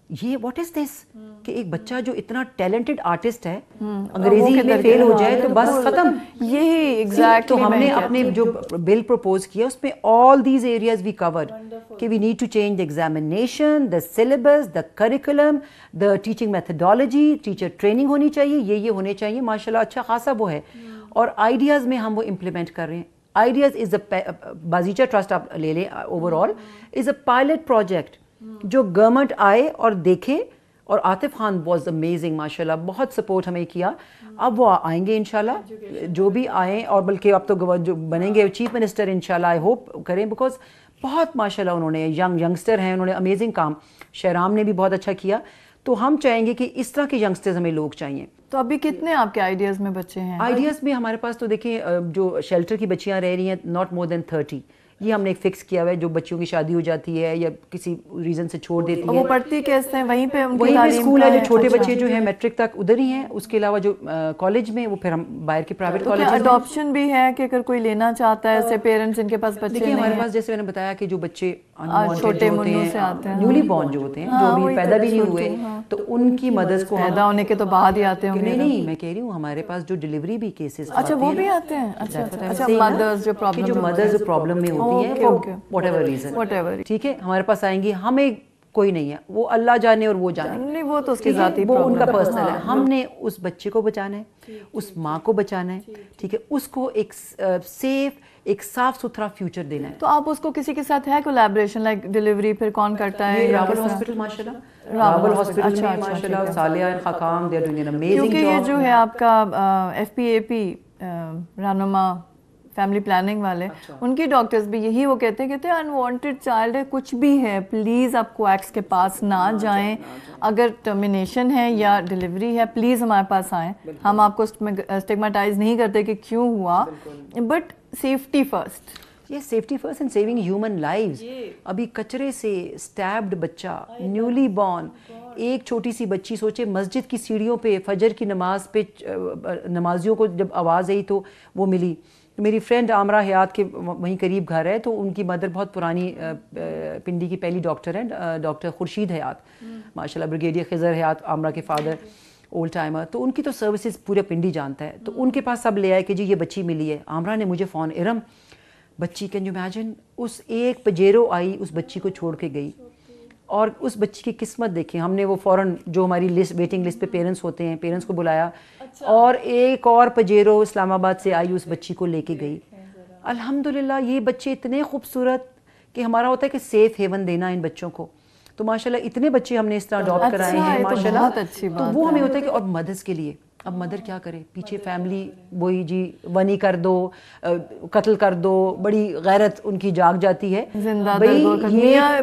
[SPEAKER 2] یہ واٹ از دس, کہ ایک بچہ جو اتنا ٹیلنٹڈ آرٹسٹ ہے انگریزی میں فیل ہو جائے تو بس ختم.
[SPEAKER 1] یہی ایگزیکٹ.
[SPEAKER 2] تو ہم نے اپنے جو بل پروپوز کیا اس میں all these areas we covered, کہ we need to change the examination, the syllabus, the curriculum, the teaching methodology, teacher training ہونی چاہیے, یہ ہونے چاہیے. ماشاءاللہ اچھا خاصا وہ ہے. اور آئیڈیاز میں ہم وہ امپلیمنٹ کر رہے ہیں. آئیڈیاز از اے بازیچہ ٹرسٹ آپ لے لیں, over all is a pilot project جو گورنمنٹ آئے اور دیکھے. اور عاطف خان واز امیزنگ ماشاءاللہ, بہت سپورٹ ہمیں کیا. اب وہ آئیں گے انشاءاللہ, جو بھی آئیں, اور بلکہ اب تو جو بنیں گے چیف منسٹر انشاءاللہ, آئی ہوپ کریں, بیکاز بہت ماشاءاللہ انہوں نے ینگسٹر ہیں, انہوں نے امیزنگ کام. شہرام نے بھی بہت اچھا کیا. تو ہم چاہیں گے کہ اس طرح کے ینگسٹرز ہمیں لوگ چاہیے.
[SPEAKER 1] تو ابھی کتنے آپ کے آئیڈیاز میں بچے ہیں؟
[SPEAKER 2] آئیڈیاز میں ہمارے پاس تو دیکھیں جو شیلٹر کی بچیاں رہ رہی ہیں, ناٹ مور دین 30. یہ ہم نے ایک فکس کیا ہوا ہے. جو بچیوں کی شادی ہو جاتی ہے یا کسی ریزن سے چھوڑ دیتی ہیں,
[SPEAKER 1] وہ پڑھتی کیسے ہیں, وہیں پہ
[SPEAKER 2] اسکول ہے. جو چھوٹے بچے جو ہیں میٹرک تک ادھر ہی ہیں. اس کے علاوہ جو کالج میں, وہ پھر ہم باہر کے پرائیویٹ کالج.
[SPEAKER 1] اڈاپشن بھی ہے کہ اگر کوئی لینا چاہتا ہے, ایسے پیرنٹس ان کے پاس بچے نہیں ہیں.
[SPEAKER 2] ہمارے پاس جیسے میں نے بتایا کہ جو بچے
[SPEAKER 1] چھوٹے منوں سے آتے ہیں,
[SPEAKER 2] نیولی بورن جو ہوتے ہیں, جو بھی پیدا بھی نہیں ہوئے, تو ان کی مدرس کو
[SPEAKER 1] پیدا ہونے کے تو بعد ہی آتے ہیں.
[SPEAKER 2] نہیں, میں کہہ رہی ہوں ہمارے پاس جو ڈلیوری بھی کیسز.
[SPEAKER 1] اچھا, وہ بھی آتے ہیں. اچھا, مدرس جو
[SPEAKER 2] پرابلم میں ہوتی ہیں, whatever reason, ٹھیک ہے, ہمارے پاس آئیں گی. ہمیں کوئی نہیں ہے, وہ اللہ جانے اور وہ جانے,
[SPEAKER 1] نہیں وہ تو اس کی ذاتی
[SPEAKER 2] وہ ان کا پرسنل ہے. ہم نے اس بچے کو بچانا ہے, اس ماں کو بچانا ہے, ٹھیک ہے, اس کو ایک سیف, ایک صاف ستھرا فیوچر دینا ہے.
[SPEAKER 1] تو آپ اس کو کسی کے ساتھ ہے کولیبریشن, لائک ڈیلیوری پھر کون کرتا ہے؟
[SPEAKER 2] راول ہاسپٹل ماشاءاللہ, راول ہاسپٹل میں ماشاءاللہ Saliha Khakam, they are doing an amazing job.
[SPEAKER 1] کیونکہ یہ جو ہے آپ کا FPAP رہنما فیملی پلاننگ والے, ان کی ڈاکٹرز بھی یہی وہ کہتے ہیں انوانٹیڈ چائلڈ ہے, کچھ بھی ہے, پلیز آپ کویکس کے پاس نہ جائیں, اگر ٹرمینیشن ہے یا ڈلیوری ہے پلیز ہمارے پاس آئیں, ہم آپ کو اسٹگمیٹائز نہیں کرتے کہ کیوں ہوا, بٹ سیفٹی فرسٹ.
[SPEAKER 2] یہ safety first and saving human lives. ابھی کچرے سے اسٹیبڈ بچہ, نیولی بورن, ایک چھوٹی سی بچی, سوچے مسجد کی سیڑھیوں پہ فجر کی نماز پہ نمازیوں کو جب آواز آئی تو وہ ملی. میری فرینڈ عامرہ حیات کے وہیں قریب گھر ہے, تو ان کی مدر بہت پرانی پنڈی کی پہلی ڈاکٹر ہیں, ڈاکٹر خورشید حیات, ماشاء اللہ بریگیڈیئر خضر حیات عامرہ کے فادر, اولڈ ٹائمر. تو ان کی تو سروسز پورے پنڈی جانتا ہے, تو ان کے پاس سب لے آئے کہ جی یہ بچی ملی ہے. عامرہ نے مجھے فون, ارم بچی, کین یو امیجن, اس ایک پجیرو آئی اس بچی کو چھوڑ کے گئی, اور اس بچی کی قسمت دیکھیں. ہم نے وہ فوراً جو ہماری لسٹ ویٹنگ لسٹ پہ پیرنٹس ہوتے ہیں, پیرنٹس کو بلایا, اور ایک اور پجیرو اسلام آباد سے آئی اس بچی کو لے کے گئی. الحمدللہ یہ بچے اتنے خوبصورت کہ ہمارا ہوتا ہے کہ سیف ہیون دینا ان بچوں کو. تو ماشاءاللہ اتنے بچے ہم نے اس طرح اڈاپٹ کرائے ہیں ماشاءاللہ. تو وہ ہمیں ہوتا ہے کہ اور مدرس کے لیے, اب مدر کیا کرے, پیچھے فیملی وہی جی ونی کر دو, قتل کر دو, بڑی غیرت ان کی جاگ جاتی ہے.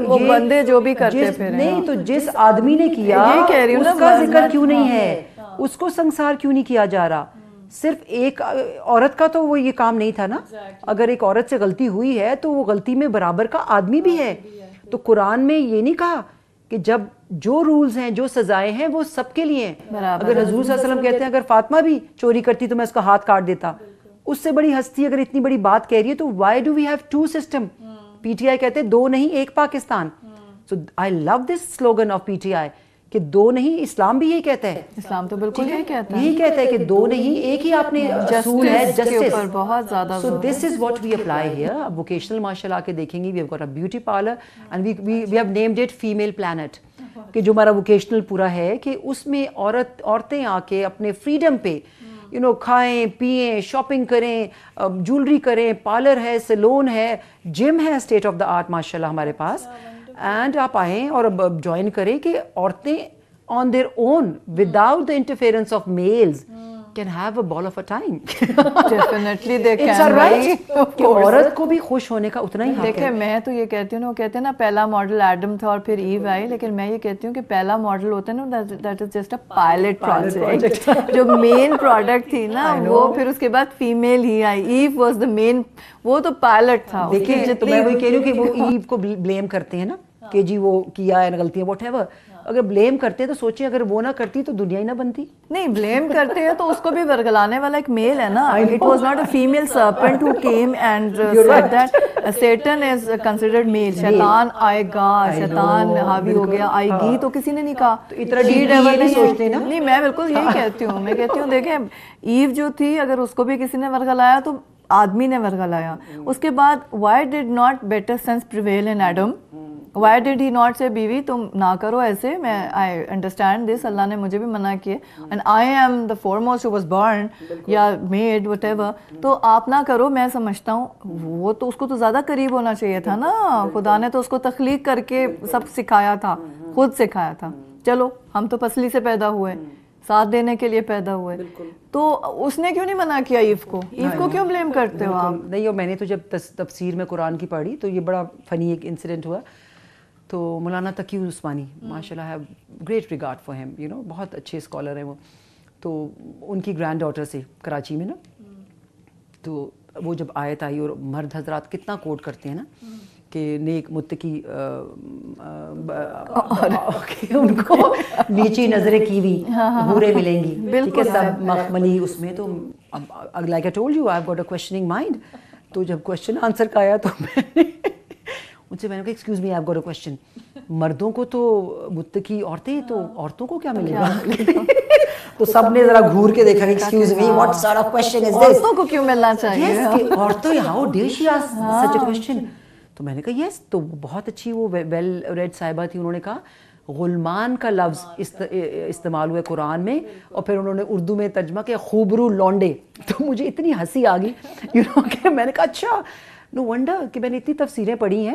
[SPEAKER 1] وہ بندے جو بھی کرتے پھر
[SPEAKER 2] نہیں, تو جس آدمی نے کیا اس کا ذکر کیوں نہیں ہے, اس کو سنسار کیوں نہیں کیا جا رہا. صرف ایک عورت کا تو وہ یہ کام نہیں تھا نا, اگر ایک عورت سے غلطی ہوئی ہے تو وہ غلطی میں برابر کا آدمی بھی ہے. تو قرآن میں یہ نہیں کہا کہ جب جو رولز ہیں جو سزائیں ہیں وہ سب کے لیے ہیں. اگر حضور صلی اللہ علیہ وسلم کہتے ہیں اگر فاطمہ بھی چوری کرتی تو میں اس کا ہاتھ کاٹ دیتا, اس سے بڑی ہستی اگر اتنی بڑی بات کہہ رہی ہے تو why do we have two system. P T I کہتے ہیں دو نہیں ایک Pakistan. So I love this slogan of P T I کہ دو نہیں, اسلام بھی یہی کہتا ہے,
[SPEAKER 1] اسلام تو بالکل یہی کہتا
[SPEAKER 2] ہے کہ دو نہیں ایک ہی آپ نے اصول ہے, جسٹس.
[SPEAKER 1] بہت زیادہ.
[SPEAKER 2] So this is what we apply here. اب ووکیشنل ماشاءاللہ کے دیکھیں گے, we have got a beauty parlour and we have named it female plant, کہ جو ہمارا ووکیشنل پورا ہے کہ اس میں عورتیں آ کے اپنے فریڈم پہ کھائیں پئیں, شاپنگ کریں, جولری کریں, پارلر ہے, سیلون ہے, جم ہے اسٹیٹ آف دا آرٹ ماشاءاللہ ہمارے پاس. اینڈ آپ آئیں اور جوائن کریں کہ عورتیں on their own without the interference of males can have a ball of a time.
[SPEAKER 1] Definitely they can.
[SPEAKER 2] It's all right کہ عورت کو بھی خوش ہونے کا اتنا ہی حق ہے.
[SPEAKER 1] دیکھیں میں تو یہ کہتی ہوں نا, وہ کہتے ہیں نا پہلا ماڈل ایڈم تھا اور پھر ایو آئی, لیکن میں یہ کہتی ہوں کہ پہلا ماڈل ہوتا ہے نا that is just a pilot project. جو مین پروڈکٹ تھی نا وہ پھر اس کے بعد فیمیل ہی آئی. ایو واز دا مین, وہ تو پائلٹ تھا.
[SPEAKER 2] دیکھیں تو میں وہی کہہ رہی ہوں کہ وہ ایو کو بلیم کرتے ہیں نا کہ جی وہ کیا ہے غلطیاں واٹ ایور. اگر بلیم کرتے ہیں تو سوچیں اگر وہ نہ کرتی تو دنیا ہی نہ بنتی.
[SPEAKER 1] نہیں بلیم کرتے ہیں تو اس کو بھی ورگلانے والا ایک میل ہے نا. It was not a female serpent who came and said that Satan is considered male. شیطان آئے گا, شیطان حاوی ہو گیا, آئے گی, تو کسی نے نہیں کہا.
[SPEAKER 2] اتنا نہیں سوچتے نا.
[SPEAKER 1] نہیں میں بالکل یہی کہتی ہوں, میں کہتی ہوں دیکھیں ایو جو تھی اگر اس کو بھی کسی نے ورگلایا تو آدمی نے ورگلایا. اس کے بعد why did not better sense prevail in Adam? Why did he not say بیوی تم نہ کرو ایسے, میں I understand this, اللہ نے مجھے بھی منع کیے, and I am the foremost who was born یا made whatever, تو آپ نہ کرو. میں سمجھتا ہوں وہ تو اس کو تو زیادہ قریب ہونا چاہیے تھا نا, خدا نے تو اس کو تخلیق کر کے سب سکھایا تھا, خود سکھایا تھا. چلو ہم تو پسلی سے پیدا ہوئے, ساتھ دینے کے لیے پیدا ہوئے, تو اس نے کیوں نہیں منع کیا ایو کو؟ ایو کو کیوں بلیم کرتے ہو آپ؟
[SPEAKER 2] نہیں, اور میں نے تو جب تفسیر میں قرآن کی پڑھی تو یہ بڑا فنی ایک انسیڈنٹ ہوا. تو مولانا تقی عثمانی ماشاء اللہ have great regard for him, بہت اچھے اسکالر ہیں وہ. تو ان کی گرینڈ ڈاٹر سے کراچی میں نا, تو وہ جب آیت آئی اور مرد حضرات کتنا کوٹ کرتے ہیں نا کہ نیک متقی ان کو نیچی نظریں کی ہوئی حوریں ملیں گی, ٹھیک ہے, سب مخملی اس میں. تو like I told you I have got a questioning mind. تو جب کویسچن آنسر کا آیا تو ان سے میں نے کہا excuse me I have got a question, مردوں کو تو متقی عورتیں, تو عورتوں کو کیا ملے گا؟ تو سب نے ذرا گھور کے دیکھا, excuse me what sort of question is this,
[SPEAKER 1] عورتوں کو کیوں ملنا چاہیے
[SPEAKER 2] عورتوں, how dare she ask such a question. تو میں نے کہا یس. تو بہت اچھی وہ ویل ریڈ صاحبہ تھی, انہوں نے کہا غلمان کا لفظ استعمال ہوا ہے قرآن میں, اور پھر انہوں نے اردو میں ترجمہ کیا خوبرو لونڈے. تو مجھے اتنی ہنسی آ گئی کہ میں نے کہا اچھا نو ونڈر کہ میں نے اتنی تفسیریں پڑھی ہیں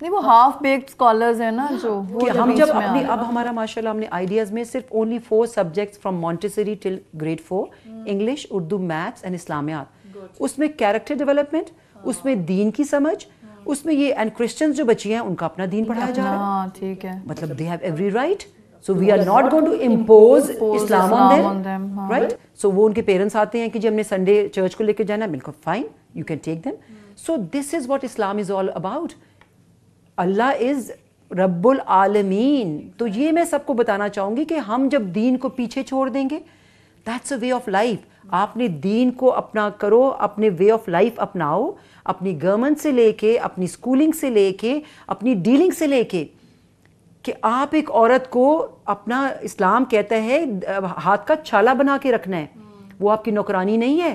[SPEAKER 1] نہیں وہ ہاف بیکڈ اسکالرز ہیں نا جو
[SPEAKER 2] کہ ہم جب اپنی اب ہمارا ماشاءاللہ ہم نے آئیڈیاز میں صرف only 4 subjects from Montessori till grade 4 English Urdu maths and اسلامیات اس میں کیریکٹر ڈیولپمنٹ اس میں دین کی سمجھ اس میں یہ اینڈ کرسچنز جو بچی ہیں ان کا اپنا دین پڑھایا جا رہا ہے
[SPEAKER 1] ٹھیک ہے
[SPEAKER 2] مطلب they have every right so we are not going to impose Islam on them right so وہ ان کے پیرنٹس آتے ہیں کہ جی ہم نے سنڈے چرچ کو لے کے جانا ہے بالکل fine you can take them so this is what Islam is all about اللہ از رب العالمین تو یہ میں سب کو بتانا چاہوں گی کہ ہم جب دین کو پیچھے چھوڑ دیں گے that's a way of life آپ نے دین کو اپنا کرو اپنے وے آف لائف اپناؤ اپنی گورنمنٹ سے لے کے اپنی اسکولنگ سے لے کے اپنی ڈیلنگ سے لے کے کہ آپ ایک عورت کو اپنا اسلام کہتا ہے ہاتھ کا چھالا بنا کے رکھنا ہے وہ آپ کی نوکرانی نہیں ہے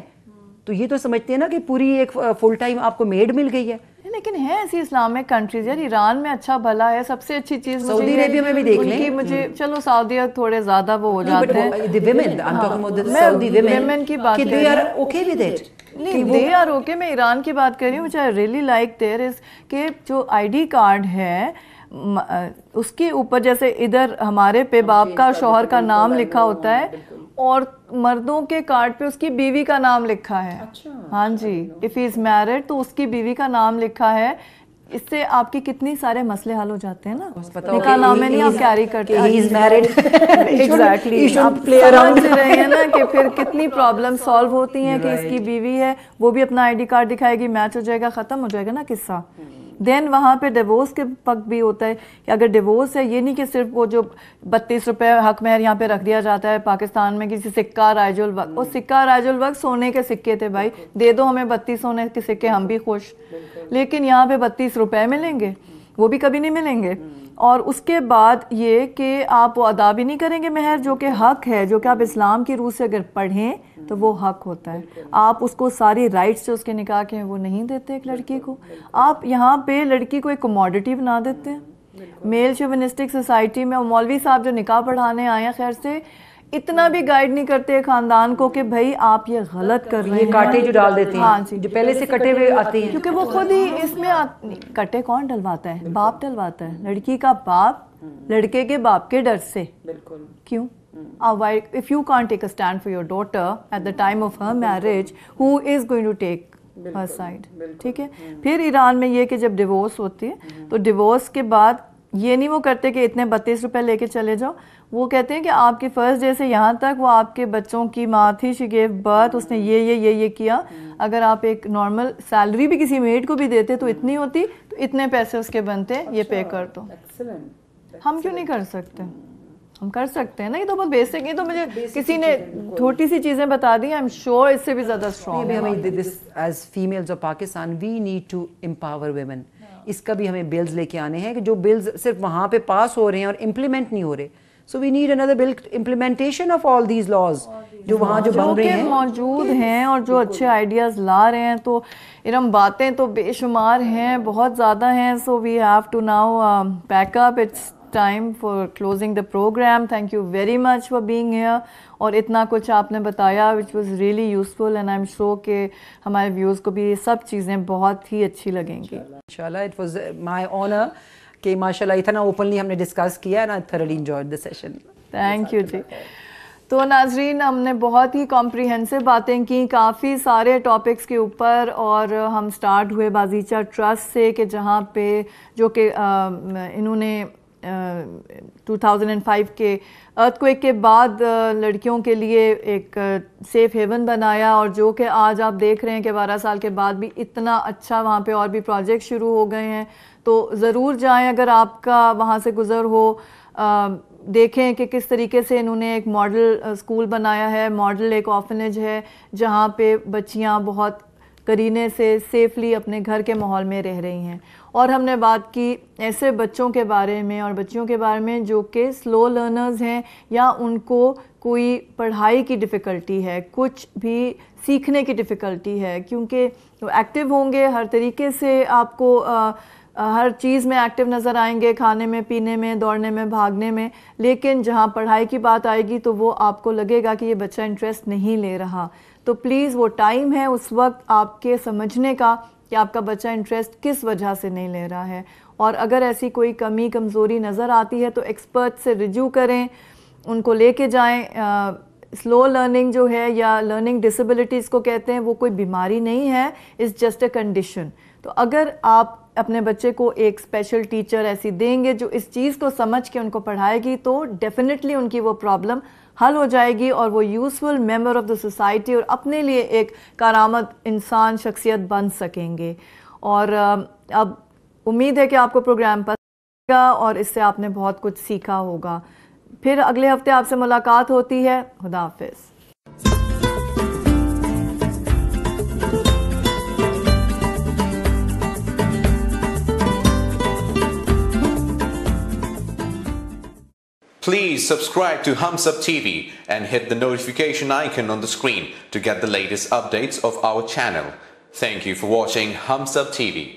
[SPEAKER 2] تو یہ تو سمجھتے ہیں نا کہ پوری ایک فل ٹائم آپ کو میڈ مل گئی ہے
[SPEAKER 1] لیکن ہے ایسی اسلامک کنٹریز یار ایران میں اچھا بھلا ہے سب سے اچھی چیز
[SPEAKER 2] سعودی عربیہ میں بھی دیکھ لیں
[SPEAKER 1] مجھے چلو سعودیہ تھوڑے زیادہ وہ ہو جاتے ہیں
[SPEAKER 2] ویمن
[SPEAKER 1] کی بات
[SPEAKER 2] they are okay with it
[SPEAKER 1] نہیں دے آر اوکے میں ایران کی بات کر رہی ہوں which I really like there is کہ جو آئی ڈی کارڈ ہے اس کے اوپر جیسے ادھر ہمارے پہ باپ کا شوہر کا نام لکھا ہوتا ہے اور مردوں کے کارڈ پہ اس کی بیوی کا نام لکھا ہے ہاں جی اف ہی از میرڈ تو اس کی بیوی کا نام لکھا ہے اس سے آپ کے کتنی سارے مسئلے حل ہو جاتے ہیں نا نکاح نامے نہیں آپ کیری کرتے
[SPEAKER 2] he is married
[SPEAKER 1] ایگزیکٹلی آپ سمجھ رہے ہیں نا کہ پھر کتنی پرابلم سالو ہوتی ہیں کہ اس کی بیوی ہے وہ بھی اپنا آئی ڈی کارڈ دکھائے گی میچ ہو جائے گا ختم ہو جائے گا نا قصہ دین وہاں پہ ڈیورس کے وقت بھی ہوتا ہے کہ اگر ڈیورس ہے یہ نہیں کہ صرف وہ جو 32 روپے حق مہر یہاں پہ رکھ دیا جاتا ہے پاکستان میں کسی سکہ رائج الوقت وہ سکہ رائج الوقت سونے کے سکے تھے بھائی دے دو ہمیں 32 سونے کے سکے ہم بھی خوش لیکن یہاں پہ 32 روپے ملیں گے وہ بھی کبھی نہیں ملیں گے اور اس کے بعد یہ کہ آپ وہ ادا بھی نہیں کریں گے مہر جو کہ حق ہے جو کہ آپ اسلام کی روح سے اگر پڑھیں تو وہ حق ہوتا ہے آپ اس کو ساری رائٹس جو اس کے نکاح کے ہیں وہ نہیں دیتے ایک لڑکی کو آپ یہاں پہ لڑکی کو ایک کموڈٹی بنا دیتے ہیں میل شیونسٹک سوسائٹی میں مولوی صاحب جو نکاح پڑھانے آئے ہیں خیر سے اتنا بھی گائیڈ نہیں کرتے خاندان کو کہ بھائی آپ یہ غلط کر رہے ہیں
[SPEAKER 2] کاٹے جو ڈال دیتے ہیں
[SPEAKER 1] ہاں جی
[SPEAKER 2] جو پہلے سے کٹے ہوئے آتے ہیں
[SPEAKER 1] کیونکہ وہ خود ہی اس میں کٹے کون ڈلواتا ہے باپ ڈلواتا ہے لڑکی کا باپ لڑکے کے باپ کے ڈر سے
[SPEAKER 2] بالکل
[SPEAKER 1] کیوں if you can't take a stand for your daughter at the time of her marriage who is going to take her side ٹھیک ہے پھر ایران میں یہ کہ جب ڈیورس ہوتی ہے تو ڈیورس کے بعد یہ نہیں وہ کرتے کہ اتنے 32 روپے لے کے چلے جاؤ وہ کہتے ہیں کہ آپ کے فرسٹ ڈے سے یہاں تک وہ آپ کے بچوں کی ماں تھی she gave birth اس نے یہ کیا اگر آپ ایک نارمل سیلری بھی کسی میڈ کو بھی دیتے تو اتنی ہوتی تو اتنے پیسے اس کے بنتے یہ پے کر دو ہم کیوں نہیں کر سکتے ہم کر سکتے ہیں نا یہ تو بہت بیسک ہے تو مجھے کسی نے چھوٹی سی چیزیں بتا دی آئی ایم شیور اس سے بھی زیادہ strong
[SPEAKER 2] as families of Pakistan we need to empower women اس کا بھی ہمیں بلز لے کے آنے ہیں کہ جو بلز صرف وہاں پہ پاس ہو رہے ہیں اور امپلیمنٹ نہیں ہو رہے سو وی نیڈ اندر بل implementation of all these laws جو وہاں جو بن رہے ہیں
[SPEAKER 1] موجود ہیں اور جو اچھے آئیڈیاز لا رہے ہیں تو ارم باتیں تو بے شمار ہیں بہت زیادہ ہیں so we have to now pack up it's time for closing the program. Thank you very much for being here اور اتنا کچھ آپ نے بتایا which was really useful and I'm sure کہ ہمارے ویوز کو بھی یہ سب چیزیں بہت ہی اچھی لگیں گی
[SPEAKER 2] انشاءاللہ it was my honor کہ ماشاءاللہ اتنا اوپنلی ہم نے ڈسکس کیا and I thoroughly enjoyed the session.
[SPEAKER 1] Thank you جی تو ناظرین ہم نے بہت ہی کمپریہنسو باتیں کی کافی سارے ٹاپکس کے اوپر اور ہم سٹارٹ ہوئے بازیچہ ٹرسٹ سے کہ جہاں پہ جو کہ انہوں نے 2005 کے ارتھکویک کے بعد لڑکیوں کے لیے ایک سیف ہیون بنایا اور جو کہ آج آپ دیکھ رہے ہیں کہ 12 سال کے بعد بھی اتنا اچھا وہاں پہ اور بھی پروجیکٹ شروع ہو گئے ہیں تو ضرور جائیں اگر آپ کا وہاں سے گزر ہو دیکھیں کہ کس طریقے سے انہوں نے ایک ماڈل اسکول بنایا ہے ماڈل ایک آرفنیج ہے جہاں پہ بچیاں بہت کرینے سے سیفلی اپنے گھر کے ماحول میں رہ رہی ہیں اور ہم نے بات کی ایسے بچوں کے بارے میں اور بچیوں کے بارے میں جو کہ سلو لرنرز ہیں یا ان کو کوئی پڑھائی کی ڈیفیکلٹی ہے کچھ بھی سیکھنے کی ڈیفیکلٹی ہے کیونکہ وہ ایکٹیو ہوں گے ہر طریقے سے آپ کو ہر چیز میں ایکٹیو نظر آئیں گے کھانے میں پینے میں دوڑنے میں بھاگنے میں لیکن جہاں پڑھائی کی بات آئے گی تو وہ آپ کو لگے گا کہ یہ بچہ انٹرسٹ نہیں لے رہا تو پلیز وہ ٹائم ہے اس وقت آپ کے سمجھنے کا کہ آپ کا بچہ انٹرسٹ کس وجہ سے نہیں لے رہا ہے اور اگر ایسی کوئی کمی کمزوری نظر آتی ہے تو ایکسپرٹ سے رجوع کریں, ان کو لے کے جائیں. سلو لرننگ جو ہے یا لرننگ ڈسیبلٹیز کو کہتے ہیں, وہ کوئی بیماری نہیں ہے, اٹس جسٹ اے کنڈیشن. تو اگر آپ اپنے بچے کو ایک اسپیشل ٹیچر ایسی دیں گے جو اس چیز کو سمجھ کے ان کو پڑھائے گی, تو ڈیفینیٹلی ان کی وہ پرابلم حل ہو جائے گی اور وہ useful member of the society اور اپنے لیے ایک کارآمد انسان شخصیت بن سکیں گے. اور اب امید ہے کہ آپ کو پروگرام پسند آئے گا اور اس سے آپ نے بہت کچھ سیکھا ہوگا. پھر اگلے ہفتے آپ سے ملاقات ہوتی ہے. خدا حافظ.
[SPEAKER 5] Please subscribe to Hums Up TV and hit the notification icon on the screen to get the latest updates of our channel. Thank you for watching Hums Up TV.